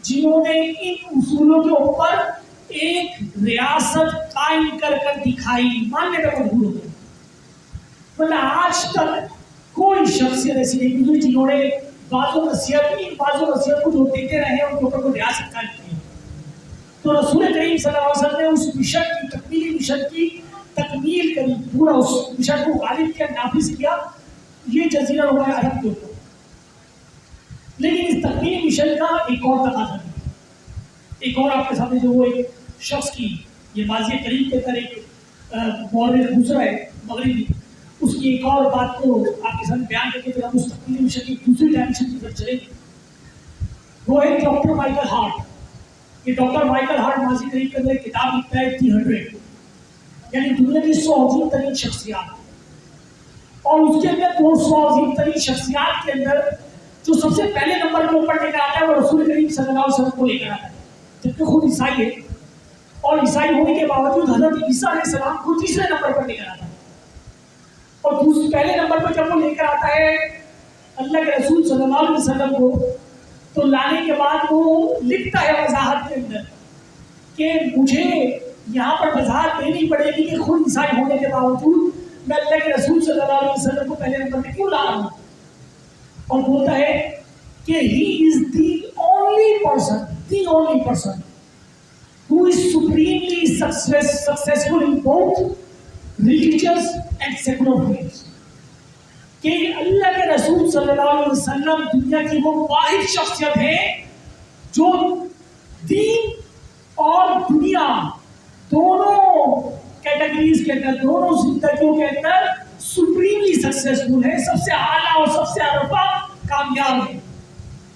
جنہوں نے ان اصولوں کے اوپر ایک ریاست قائم کر دکھائی، ماننے کا مجبور ہو گئے۔ مطلب آج تک کوئی شخصیت ایسی نہیں ہوئی جنہوں نے بعض و نصیحت کو جو دیتے رہے ان کے اوپر کوئی ریاست قائم کی۔ تو رسول کریم صلی اللہ علیہ وسلم نے اس مشن کی تکمیلی مشن کی تکمیل کری، پورا اس مشن کو غالب کیا، نافذ کیا، یہ جزیرہ ہوا ہے عرب کے اوپر۔ لیکن اس تکمیلی مشن کا ایک اور تقاضا ہے، ایک اور آپ کے سامنے جو وہ ایک شخص کی یہ ماضی قریب کے اندر ایک مورخ گزرا ہے مغربی، اس کی ایک اور بات کو آپ کے سامنے بیان کر کے پھر ہم اس تکمیلی مشن کی دوسری ڈائمنشن کی طرف چلیں گے۔ وہ ہے ڈاکٹر مائیکل ہارٹ۔ یہ ڈاکٹر مائیکل ہارٹ ماضی قریب کے اندر ایک کتاب لکھتا ہے دی 100، یعنی دنیا کی 100 عظیم ترین شخصیات، اور اس کے اندر 200 عظیم ترین شخصیات کے اندر جو سب سے پہلے نمبر کے اوپر لے کر آتا ہے وہ رسول کریم صلی اللہ علیہ وسلم کو لے کر آتا ہے، جبکہ خود عیسائی ہے، اور عیسائی ہونے کے باوجود حضرت عیسیٰ علیہ السلام کو تیسرے نمبر پر لے کر آتا ہے، اور پہلے نمبر پر جب وہ لے کر آتا ہے اللہ کے رسول صلی اللہ علیہ وسلم کو، تو لانے کے بعد وہ لکھتا ہے وضاحت کے اندر کہ مجھے یہاں پر وضاحت دینی پڑے گی کہ خود عیسائی ہونے کے باوجود میں اللہ کے رسول صلی اللہ علیہ وسلم کو پہلے نمبر پہ کیوں لا رہا ہوں، اور بولتا ہے کہ he is the only person who is supremely successful in both religious and secular fields، کہ اللہ کے رسول صلی اللہ علیہ وسلم دنیا کی وہ واحد شخصیت ہے جو دین اور دنیا دونوں کیٹیگریز کے اندر، دونوں زندگیوں کے اندر سپریملی سکسیسفل ہے، سب سے اعلیٰ اور سب سے عرفہ کامیاب ہے۔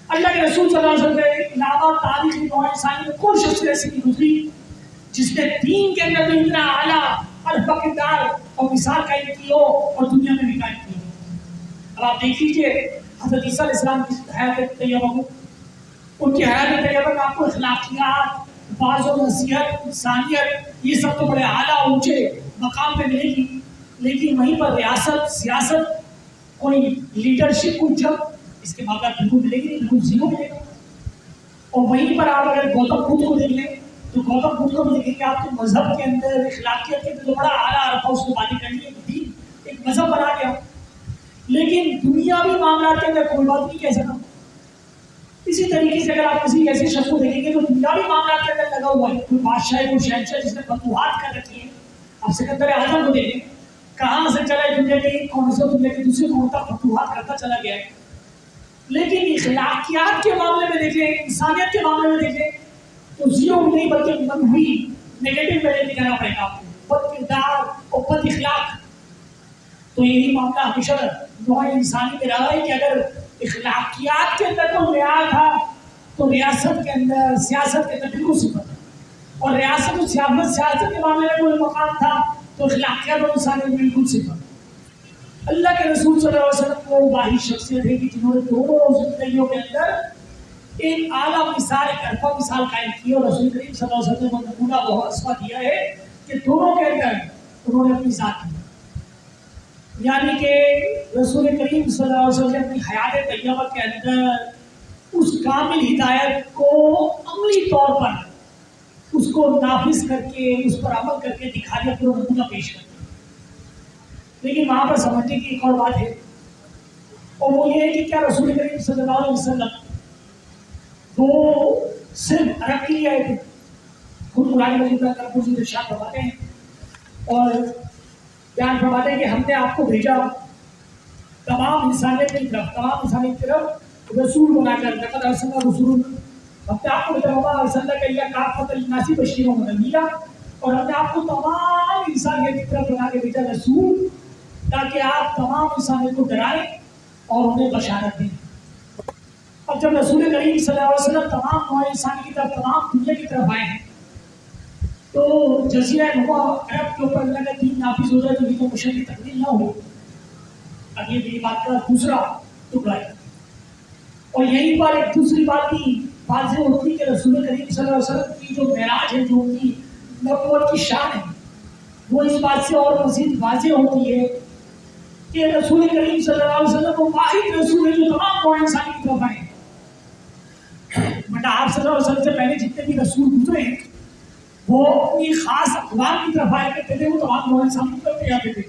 اللہ کے رسول صلی اللہ علیہ وسلم کے علاوہ تاریخ نوع انسانی میں کوئی شخص ایسی نہیں گزری جس نے دین کے اندر بھی اتنا اعلیٰ عرفہ کردار اور مثال قائم کی ہو اور دنیا میں بھی قائم کی ہو۔ اب آپ دیکھ لیجیے حضرت عیسیٰ علیہ السلام کی حیات طیبہ کو، ان کی حیات طیبہ میں آپ کو اخلاقیات، بعض و نصیحت، انسانیت، یہ سب تو بڑے اعلیٰ اونچے مقام پہ ملے گی، لیکن وہیں پر ریاست، سیاست کوئی لیڈرشپ کو جب اس کے معاملات بالکل ملے گی نہیں، بالکل زیرو ملے گا. اور وہیں پر آپ اگر گوتم بدھ کو دیکھ لیں تو گوتم بدھ کو بھی دیکھیں کہ آپ کے مذہب کے اندر اخلاقیت کے اندر جو بڑا اعلیٰ عرفہ اس کو باتیں کرنی ہے، دین ایک مذہب بنا گیا. لیکن دنیاوی معاملات کے اندر کوئی بات نہیں کہہ سکا. اسی طریقے سے اگر آپ کسی ایسے شخص کو دیکھیں گے تو دنیاوی معاملات کے اندر لگا ہوا ہے، کوئی بادشاہ ہے، کوئی شہنشاہ جس نے فتوحات کر رکھی ہے. آپ سکندر اعظم کو دیکھیں کہاں سے چلا ہے، دنیا کے کون سے دنیا کے دوسرے کون تک فتوحات کرتا چلا گیا ہے. لیکن اخلاقیات کے معاملے میں دیکھ لیں، انسانیت کے معاملے میں دیکھ لیں تو زیرو نہیں بلکہ منفی نیگیٹو میں لے کے جانا پڑے گا آپ کو. بد کردار اور بد اخلاق. تو یہی معاملہ ہمیشہ نوع انسانی میں رہا ہے کہ اگر اخلاقیات کے اندر کوئی معیار تھا تو ریاست کے اندر، سیاست کے اندر بالکل صفر تھا. اور ریاست و سیاست کے معاملے میں کوئی مقام تھا تو اخلاقیات اور انسانیت میں بالکل صفر. اللہ کے رسول صلی اللہ علیہ وسلم وہ واحد شخصیت ہے کہ جنہوں نے دونوں زندگیوں کے اندر ایک اعلیٰ مثال، ایک عرفہ مثال قائم کی. اور رسول کریم صلی اللہ علیہ وسلم نے نمونہ وہ اسوہ دیا ہے کہ دونوں کے اندر انہوں نے اپنی ذات کی. یعنی کہ رسول کریم صلی اللہ علیہ وسلم نے اپنی حیات طیبہ کے اندر اس کامل ہدایت کو عملی طور پر اس کو نافذ کر کے، اس پر عمل کر کے دکھا دیا، پورا نمونہ پیش کر دیا. لیکن وہاں پر سمجھنے کی ایک اور بات ہے، اور وہ یہ ہے کہ کیا رسول کریم صلی اللہ علیہ وسلم وہ صرف عرب کے لیے آئے تھے؟ خود قرآن مجید میں اللہ تعالیٰ ارشاد فرماتے ہیں اور بیان فرماتے ہیں کہ ہم نے آپ کو بھیجا تمام انسانیت کی طرف رسول بنا کر. لقد ارسلنا رسول، ہم نے آپ کو بھیجا وما ارسلناک الا کافۃ للناس بشیرا ونذیرا، اور ہم نے آپ کو تمام انسانیت کی طرف بنا کے بھیجا رسول تاکہ آپ تمام انسانیت کو ڈرائیں اور انہیں بشارت دیں. اب جب رسول کریم صلی اللہ علیہ وسلم تمام نوع انسانی کی طرف، تمام دنیا کی طرف آئے ہیں تو جزیرہ نما عرب کے اوپر اللہ کا دین نافذ ہو جائے تو یہ تو مشرق کی تقدیر نہ ہو. اب یہ میری بات کا دوسرا ٹکڑا ہے. اور یہیں پر ایک دوسری بات بھی واضح ہوتی ہے کہ رسول کریم صلی اللہ علیہ وسلم کی جو معراج ہے، جو ان کی نبوت کی شان ہے، وہ اس بات سے اور مزید واضح ہوتی ہے کہ رسول کریم صلی اللہ علیہ وسلم وہ واحد رسول ہے جو تمام نوع انسانی کی طرف آئے ہیں. بٹ آپ صلی اللہ علیہ وسلم سے پہلے جتنے بھی رسول گزرے ہیں وہ اپنی خاص اقوام کی طرف آئے کرتے تھے، وہ تمام نوع انسانی کی طرف نہیں آتے تھے.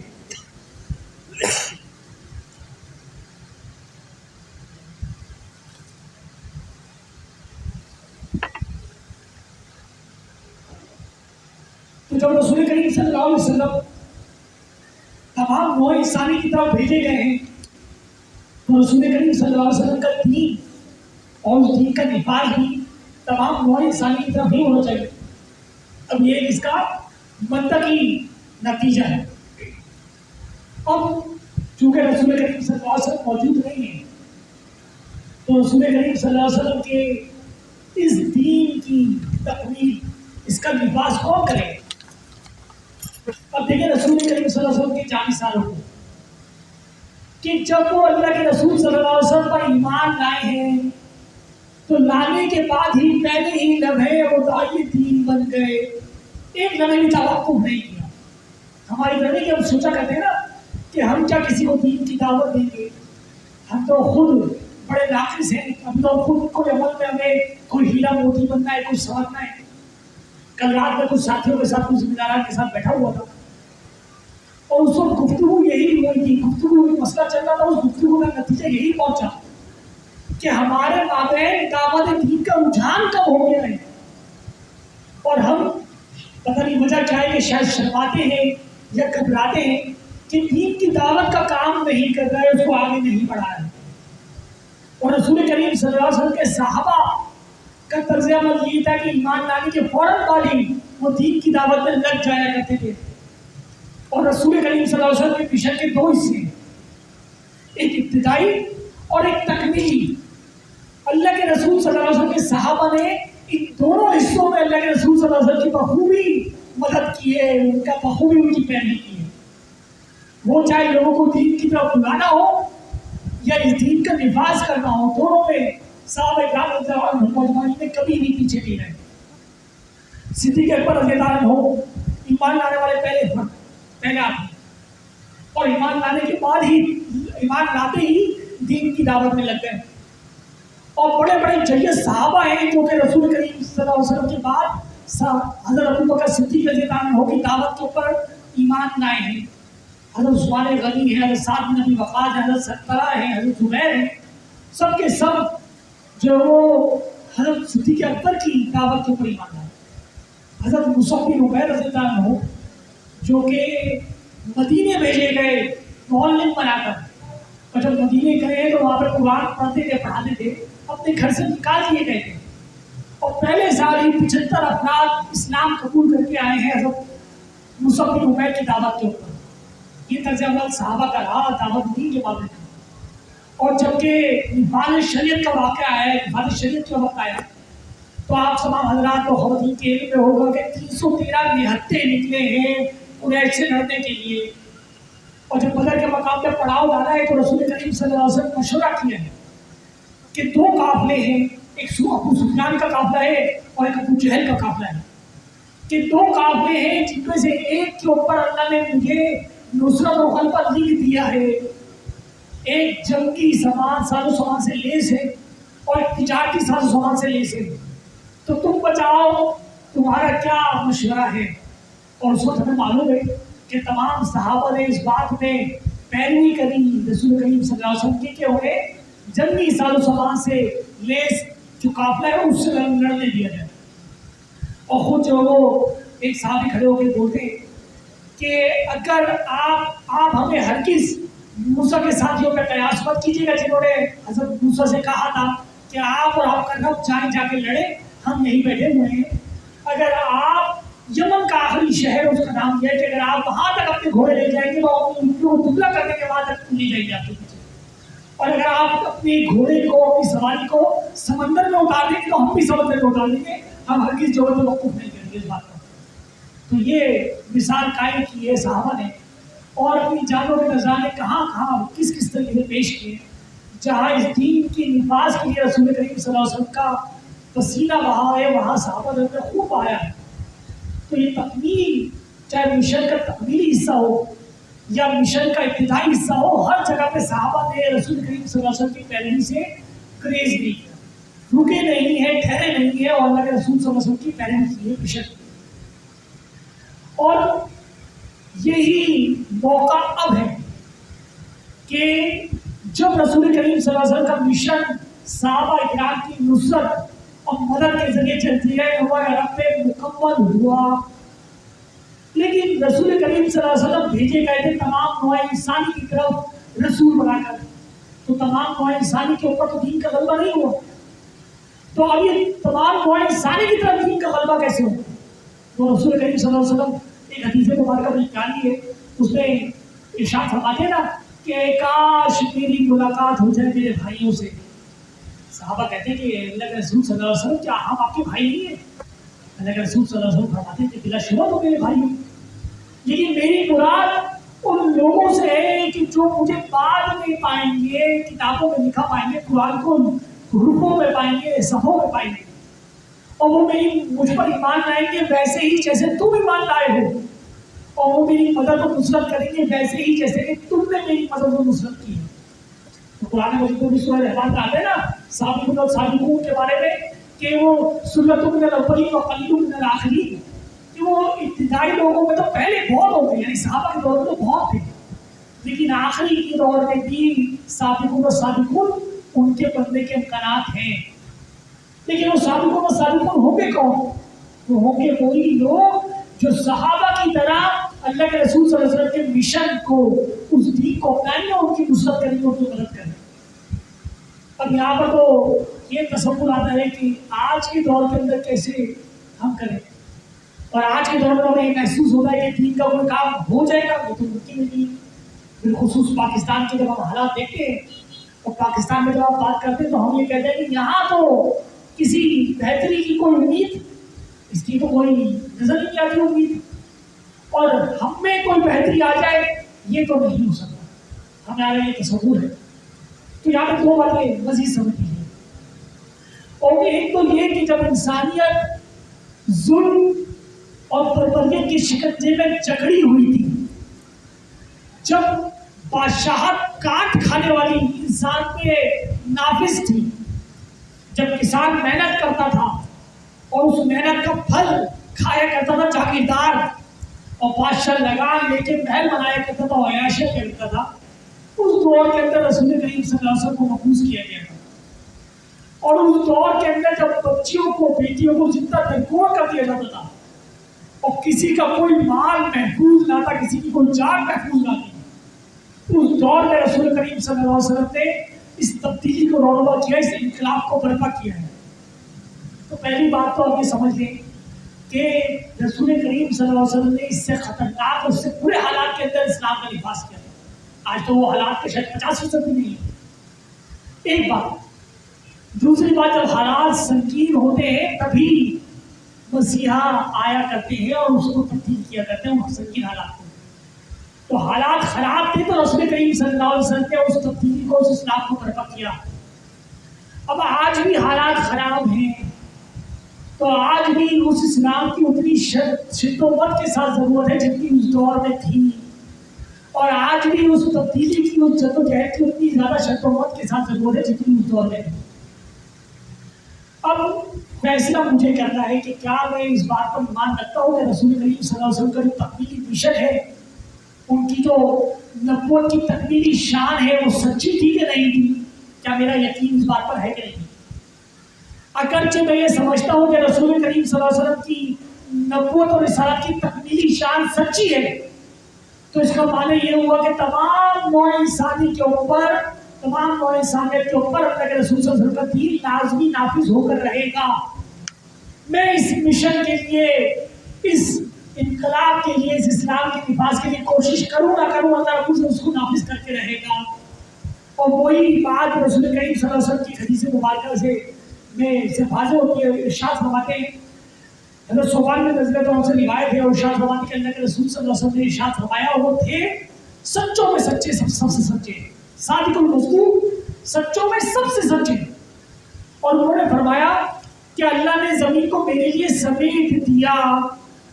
تو جب رسول کریم صلی اللہ علیہ وسلم تمام نوع انسانی کی طرف بھیجے گئے ہیں تو رسول کریم صلی اللہ علیہ وسلم کا دین اور اس دین کا نفاذ بھی تمام نوع انسانی کی طرف ہی ہونا چاہیے. اب یہ اس کا منطقی نتیجہ ہے. اب چونکہ رسول کریم صلی اللہ علیہ وسلم موجود نہیں ہے تو رسول کریم صلی اللہ علیہ وسلم کے اس دین کی تکمیل، اس کا نفاذ کون کرے؟ اب دیکھیں رسول کریم صلی اللہ علیہ وسلم کے 40 سالوں کو کہ جب وہ اللہ کے رسول صلی اللہ علیہ وسلم پر ایمان لائے ہیں تو لانے کے بعد ہی پہلے ہی لمحے وہ داعی دین بن گئے. ایک لمحے بھی توقف نہیں کیا. ہماری طرح کہ ہم سوچا کرتے ہیں نا کہ ہم کیا کسی کو دین کی دعوت دیں گے، ہم تو خود بڑے ناقص ہیں، ہم تو خود کوئی عمل میں ہمیں کوئی ہیرا موتی بننا ہے، کوئی سمجھنا ہے. کل رات میں کچھ ساتھیوں کے ساتھ، کچھ ذمہ داران کے ساتھ بیٹھا ہوا تھا اور اس وقت گفتگو یہی ہوئی تھی، گفتگو مسئلہ چل رہا تھا. اس گفتگو کا نتیجہ یہی پہنچا کہ ہمارے مابین دعوت دین کا رجحان کم ہو گیا ہے اور ہم پتہ نہیں وجہ کیا ہے کہ شاید شرماتے ہیں یا گھبراتے ہیں کہ دین کی دعوت کا کام نہیں کر رہا ہے، اس کو آگے نہیں بڑھا ہے. اور رسول کریم صلی اللہ علیہ وسلم کے صحابہ کا طرز عمل یہ تھا کہ ایمان لانے کے فوراً بعد ہی وہ دین کی دعوت میں لگ جایا کرتے تھے. اور رسول کریم صلی اللہ علیہ وسلم کے مشن کے 2 حصے ہیں، ایک ابتدائی اور ایک تکمیلی. اللہ کے رسول صلی اللہ علیہ وسلم کے صحابہ نے ان دونوں حصوں میں اللہ کے رسول صلی اللہ علیہ وسلم کی بخوبی مدد کی ہے، ان کا بخوبی ان کی پیروی کی ہے. وہ چاہے لوگوں کو دین کی طرف بلانا ہو یا اس دین کا نفاذ کرنا ہو، دونوں میں صحابہ کرام رضی اللہ عنہم اجمعین نے کبھی نہیں پیچھے نہیں رہے. صدیق اکبر رضی اللہ عنہ ایمان لانے والے پہلے آدمی، اور ایمان لانے کے بعد ہی ایمان لاتے ہی دین کی دعوت میں لگ گئے. اور بڑے بڑے جلیل صحابہ ہیں جو کہ رسول کریم صلی اللہ علیہ وسلم کے بعد حضرت ابوبکر صدیق رضی اللہ عنہ کی دعوت کے اوپر ایمان لائے ہیں. حضرت عثمان غنی ہے، حضرت سعد بن ابی وقاص ہے، حضرت سکرہ ہے، حضرت زبیر ہے، سب کے سب جو وہ حضرت صدیق اکبر کی دعوت کے اوپر ایمان لائے. حضرت مصعب بن عمیر رضی اللہ عنہ جو کہ مدینے بھیجے گئے معلم بنا کر، اور جب مدینے گئے تو وہاں پر قرآن پڑھتے تھے، پڑھاتے تھے، اپنے گھر سے نکال دیے گئے تھے. اور پہلے سال ہی 75 افراد اسلام قبول کر کے آئے ہیں حضرت مصعب بن عمیر کی دعوت کے اوپر. یہ طرز عمل صحابہ کا رہا دعوت دین کے بارے میں. اور جبکہ نفاذ شریعت کا واقعہ آیا ہے، نفاذ شریعت کا وقت آیا، تو آپ تمام حضرات کو خواتین کے علم میں ہوگا کہ 313 نہتے نکلے ہیں قریش سے لڑنے کے لیے. اور جب بدر کے مقام پہ پڑاؤ ڈالا ہے تو رسول کریم صلی اللہ علیہ وسلم نے مشورہ کیا ہے کہ 2 قافلے ہیں، ایک ابو سفیان کا قافلہ ہے اور ایک ابو جہل کا قافلہ ہے، کہ 2 قافلے ہیں جن میں سے ایک کے اوپر اللہ نے مجھے نصرت و غلبہ لکھ دیا ہے، ایک جنگی سامان ساز و سامان سے لیس ہے اور ایک تجارتی ساز و سامان سے لیس ہے، تو تم بچاؤ، تمہارا کیا مشورہ ہے؟ اور اس وقت ہمیں معلوم ہے کہ تمام صحابہ نے اس بات میں پیروی کری رسول کریم صلی اللہ علیہ وسلم کی کہ انہیں جنگی ساز و سامان سے لیس جو قافلہ ہے اس سے لڑنے دیا جائے. اور خود جو وہ ایک صحابی کھڑے ہو کے بولتے کہ اگر آپ ہمیں ہرگز موسیٰ کے ساتھیوں پہ قیاس مت کیجیے گا جنہوں نے حضرت موسیٰ سے کہا تھا کہ آپ اور آپ کا رب جا کے لڑے، ہم یہیں بیٹھے ہوئے ہیں. اگر آپ یمن کا آخری شہر اس کا نام یہ ہے کہ اگر آپ وہاں تک اپنے گھوڑے لے جائیں گے تو اپنی کو دبلا کرنے کے بعد تک لے جائیں گے آپ کے پیچھے. اور اگر آپ اپنے گھوڑے کو، اپنی سواری کو سمندر میں اتار دیں گے تو ہم بھی سمندر میں اتار دیں گے، ہم ہرگز جو ہے توقف نہیں کریں گے اس بات پر. تو یہ مثال قائم کی ہے صحابہ نے، اور اپنی جانوں کے نذرانے کہاں کہاں کس کس طریقے سے پیش کیے. جہاں اس دین کی نفاذ کے لیے رسول کریم صلی اللہ علیہ وسلم کا پسینہ بہا ہے، وہاں صحابہ نے خوب آیا ہے. تو یہ تکمیل، چاہے مشن کا تکمیلی حصہ ہو یا مشن کا ابتدائی حصہ ہو، ہر جگہ پہ صحابہ نے رسول کریم صلی اللہ علیہ وسلم کی پیروی سے گریز نہیں کیا، رکے نہیں ہیں، ٹھہرے نہیں ہیں، اور اللہ کے رسول صلی اللہ علیہ وسلم کی پیروی کی ہے مشن. اور یہی موقع اب ہے کہ جب رسول کریم صلی اللہ علیہ وسلم کا مشن صحابہ اکرام کی نصرت اور مدد کے ذریعے چلتی ہے ہمارے عرب میں مکمل ہوا. لیکن رسول کریم صلی اللہ علیہ وسلم بھیجے گئے تھے تمام نوع انسانی کی طرف رسول بنا کر، تو تمام نوع انسانی کے اوپر تو دین کا غلبہ نہیں ہوا. تو اب یہ تمام نوع انسانی کی طرف دین کا غلبہ کیسے ہو؟ تو رسول کریم صلی اللہ علیہ وسلم ایک حدیث مبارکہ نکالی ہے، اس میں ارشاد فرماتے ہیں نا کہ کاش میری ملاقات ہو جائے میرے بھائیوں سے. صحابہ کہتے ہیں کہ اللہ کے رسول صلی اللہ علیہ وسلم کیا ہم آپ کے بھائی نہیں ہیں؟ اللہ کے رسول صلی اللہ علیہ وسلم فرماتے ہیں کہ بلا شبہ تو میرے بھائی ہیں، لیکن میری مراد ان لوگوں سے ہے کہ جو مجھے بعد میں پائیں گے، کتابوں میں لکھا پائیں گے، قرآن کو حروفوں میں پائیں گے، صفحوں میں پائیں گے، اور وہ مجھ پر ایمان لائیں گے ویسے ہی جیسے تم ایمان لائے ہو، اور وہ میری مدد و نصرت کریں گے ویسے ہی جیسے کہ تم نے میری مدد و نصرت کی ہے. تو قرآن مجید میں بھی سورہ رحمان میں آتے ہیں نا سابقون اور سابقون کے بارے میں کہ وہ سنت من الاولین و قلیل من الآخرین، کہ وہ ابتدائی لوگوں میں تو پہلے بہت ہوتے ہیں، یعنی صحابہ کے دور میں تو بہت تھے، لیکن آخری کے دور میں بھی سابقون اور سابقون ان کے بننے کے امکانات ہیں. لیکن وہ سابقون اور سابقون ہوں گے کون؟ وہ ہوں گے وہی لوگ جو صحابہ کی طرح اللہ کے رسول صلی اللہ علیہ وسلم کے مشن کو، اس دین کو اپنائیں گے، ان کی نصرت کریں گے، ان کی مدد کریں گے. اب یہاں پر تو یہ تصور آتا ہے کہ آج کے دور کے اندر کیسے ہم کریں، اور آج کے دور میں ہمیں یہ محسوس ہوتا ہے کہ دین کا کوئی کام ہو جائے گا وہ تو ممکن نہیں. بالخصوص پاکستان کے جب ہم حالات دیکھتے ہیں اور پاکستان میں جب آپ بات کرتے ہیں تو ہم یہ کہتے ہیں کہ یہاں تو کسی بہتری کی کوئی امید، اس کی تو کوئی نظر نہیں آتی امید، اور ہم میں کوئی بہتری آ جائے یہ تو نہیں ہو سکتا، ہمارا یہ تصور ہے. تو یہاں پہ 2 باتیں مزید سمجھ لیجیے. اور ایک تو یہ کہ جب انسانیت ظلم اور بربریت کی شکنجے میں جکڑی ہوئی تھی، جب بادشاہت کاٹ کھانے والی انسان پہ نافذ تھی. جب کسان محنت کرتا تھا اور اس محنت کا پھل کھایا کرتا تھا جاگیردار، اور بادشاہ لگان لے کے محل بنایا کرتا تھا، عیاشیاں کرتا تھا، اس دور کے اندر رسول کریم صلی اللہ علیہ وسلم کو محفوظ کیا گیا تھا. اور اس دور کے اندر جب بچیوں کو بیٹیوں کو زندہ درگور کر دیا جاتا تھا اور کسی کا کوئی مال محفوظ نہ تھا، کسی کی کوئی جان محفوظ نہ تھی، اس دور میں رسول کریم صلی اللہ علیہ وسلم نے اس تبدیلی کو رونما کیا، اس انقلاب کو برپا کیا ہے. تو پہلی بات تو آپ یہ سمجھ لیں کہ رسول کریم صلی اللہ علیہ وسلم نے اس سے خطرناک اور اس سے برے حالات کے اندر اسلام کا لباس کیا. آج تو وہ حالات کے شاید 50% بھی نہیں ہے. ایک بات. دوسری بات، جب حالات سنگین ہوتے ہیں تبھی مسیحا آیا کرتے ہیں اور اس کو تبدیل کیا کرتے ہیں ان سنگین حالات کو. تو حالات خراب تھے تو رسول کریم صلی اللہ علیہ وسلم نے اس تبدیلی کو، اس اسلام کو برپا کیا. اب آج بھی حالات خراب ہیں تو آج بھی اس اسلام کی اتنی شدت کے ساتھ ضرورت ہے جتنی اس دور میں تھی، اور آج بھی اس تبدیلی کی، اس جدوجہد کی اتنی زیادہ شدت کے ساتھ ضرورت ہے جتنی اس دور میں تھی. اب فیصلہ مجھے کرنا ہے کہ کیا میں اس بات پر ایمان رکھتا ہوں کہ رسول کریم صلی اللہ علیہ وسلم کا جو تکمیلی مشن ہے، ان کی جو نبوت کی تکمیلی شان ہے، وہ سچی تھی کہ نہیں تھی؟ کیا میرا یقین اس بات پر ہے کہ نہیں؟ اگرچہ میں یہ سمجھتا ہوں کہ رسول کریم صلی اللہ علیہ وسلم کی نبوت اور رسالت کی تکمیلی شان سچی ہے، تو اس کا معنی یہ ہوا کہ تمام نوع انسانی کے اوپر، تمام نوع انسانیت کے اوپر اللہ کے رسول صلی اللہ علیہ وسلم کا دین لازمی نافذ ہو کر رہے گا. میں اس مشن کے لیے، اس انقلاب کے لیے، اس اسلام کے نفاذ کے لیے کوشش کروں نہ کروں، اللہ مجھ سے اس کو نافذ کر کے رہے گا. اور وہی بات رسول کریم صلی اللہ علیہ وسلم کی حدیث مبارکہ سے میں سے واضح ہوتی ہے. ارشاد فرماتے ہیں، حضرت صوبان میں نزلت اور سے روایت ہے، اور ارشاد فرماتے کہ اللہ کے رسول صلی اللہ علیہ وسلم نے ارشاد فرمایا، اور وہ تھے سچوں میں سچے، سب سے سچے، صادق المصدوق، سچوں میں سب سے سچے. اور انہوں نے فرمایا کہ اللہ نے زمین کو میرے لیے سمیٹ دیا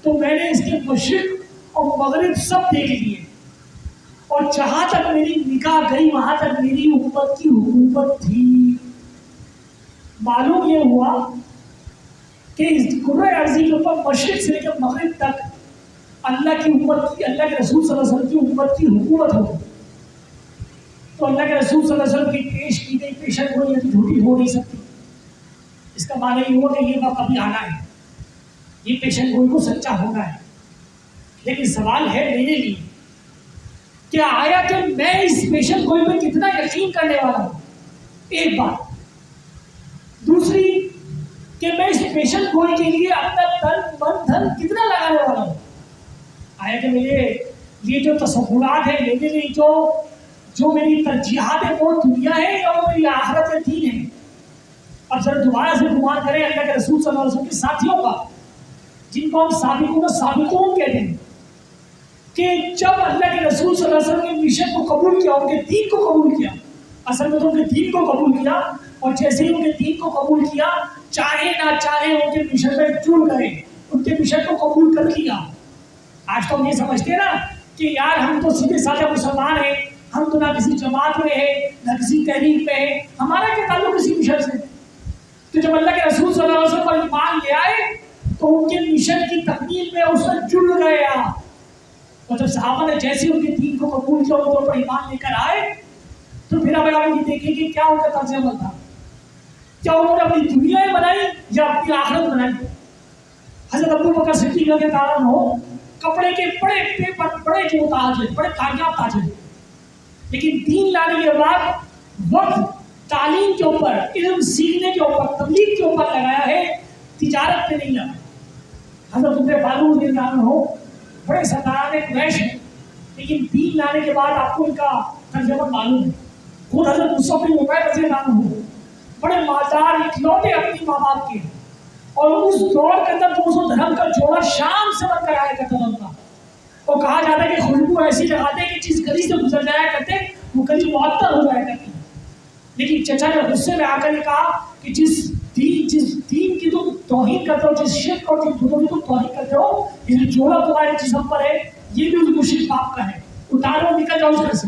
تو میں نے اس کے مشرق اور مغرب سب دیکھ لیے، اور جہاں تک میری نگاہ گئی وہاں تک میری امت کی حکومت تھی. معلوم یہ ہوا کہ اس کرۂ ارضی کے اوپر مشرق سے لے کر مغرب تک اللہ کی امت کی، اللہ کے رسول صلی اللہ علیہ وسلم کی امت کی حکومت ہو. تو اللہ کے رسول صلی اللہ علیہ وسلم کی پیش کی گئی پیشن گوئی جھوٹی ہو نہیں سکتی. اس کا معنی یہ ہوا کہ یہ وقت ابھی آنا ہے، یہ پیشن گوئی کو سچا ہونا ہے. لیکن سوال ہے میرے لیے، کیا آیا کہ میں اس پیشن گوئی پہ کتنا یقین کرنے والا ہوں؟ ایک بات. دوسری کہ میں اس پیشن گوئی کے لیے اپنا تن من دھن کتنا لگانے والا ہوں؟ آیا کہ میرے یہ جو تصورات ہیں، میرے لیے جو میری ترجیحات ہیں، وہ دنیا ہے یا وہ میری آخرت یا دین ہے؟ اب ذرا دوبارہ سے گمان کریں اللہ کے رسول صلی اللہ علیہ وسلم کے ساتھیوں کا، جن کو ہم سابقون کہتے ہیں، کہ جب اللہ کے رسول صلی اللہ علیہ وسلم کے مشن کو قبول کیا، ان کے دین کو قبول کیا، اصل میں تو ان کے دین کو قبول کیا، اور جیسے ہی ان کے دین کو قبول کیا، چاہے نہ چاہے ان کے مشن میں جڑ گئے، ان کے مشن کو قبول کر لیا. آج تو ہم یہ سمجھتے ہیں نا کہ یار ہم تو سیدھے سادھے مسلمان ہیں، ہم تو نہ کسی جماعت میں ہیں نہ کسی تحریک میں ہیں، ہمارا کیا تعلق کسی مشن سے؟ تو جب اللہ کے رسول صلی اللہ علیہ وسلم پر ایمان لے آئے تو ان کے مشن کی تکمیل میں اس میں جڑ گیا. اور جب صحابہ نے جیسے ان کے دین کو قبول کیا، ان پر ایمان لے کر آئے، تو پھر اب آپ یہ دیکھیں کہ کیا ان کا طرز عمل تھا. کیا انہوں نے اپنی دنیا بنائی یا اپنی آخرت بنائی؟ حضرت ابو بکر صدیق رضی اللہ عنہ کپڑے کے بڑے پیپر، بڑے جو تاجر، بڑے کامیاب تاجر، لیکن دین لانے کے بعد وقت تعلیم کے اوپر، علم سیکھنے کے اوپر، تبلیغ کے اوپر لگایا ہے، تجارت پہ نہیں لگا. حضرت عمر فاروق رضی اللہ عنہ بڑے سرداران قریش ہیں، لیکن دین لانے کے بعد آپ کو ان کا ترجمہ معلوم ہے. خود حضرت مصعب بن عمیر رضی اللہ عنہ بڑے مالدار، اکلوتے اپنی ماں باپ کے، اور اس دور کے اندر 200 درہم کا جوڑا شام سے بن کر آیا کرتا تھا ان کا. اور کہا جاتا ہے کہ خوشبو ایسی لگاتے کہ جس گلی سے گزر جایا کرتے وہ گلی معطر ہو جایا کرتی. لیکن چچا نے غصے میں آ کر یہ کہا کہ جس دین کی تم توہین کرتے ہو، جس شرک اور جس بتوں کی تم توہین کرتے ہو، یہ جو جوڑا تمہارے جسم پر ہے یہ بھی اس مشرک باپ کا ہے، اتارو، نکل جاؤ اس گھر سے.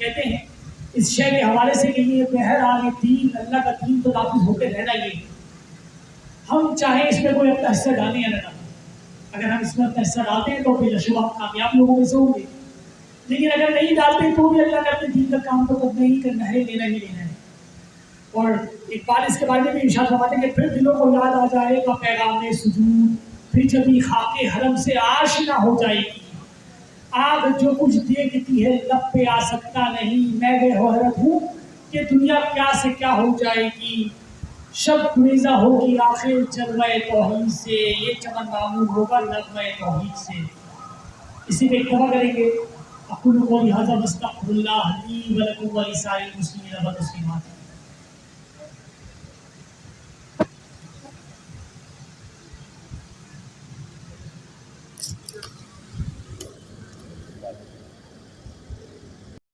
کہتے ہیں اس شے کے حوالے سے کہ یہ بہرحال یہ دین اللہ کا دین تو نافذ ہو کے رہنا ہی ہے، ہم چاہیں اس میں کوئی اپنا حصہ ڈالیں یا نہ ڈالیں، اگر ہم اس میں اپنا حصہ ڈالتے ہیں تو پھر شبہ کامیاب لوگوں میں سے ہوں گے، لیکن اگر نہیں ڈالتے تو بھی اللہ نے اپنے دین کا کام تو کرنا ہی کرنا ہے، لینا ہی لینا ہے۔ اور ایک بات اس کے بارے میں بھی ارشاد فرماتے ہیں کہ پھر دلوں کو یاد آ جائے گا پیغام سجود، پھر جب یہ خاک حرم سے آشنا ہو جائے گی، آگ جو کچھ دیکھتی ہے لب پہ آ سکتا نہیں، میں بے حیرت ہوں کہ دنیا کیا سے کیا ہو جائے گی، شب گریزہ ہوگی آخر جلوہ توحید سے، یہ چمن معمور ہوگا نغمہ توحید سے۔ اسی پہ اکتفا کریں گے۔ اقول قولی ھذا واستغفر اللہ لی ولکم ولسائر المسلمین والمسلمات۔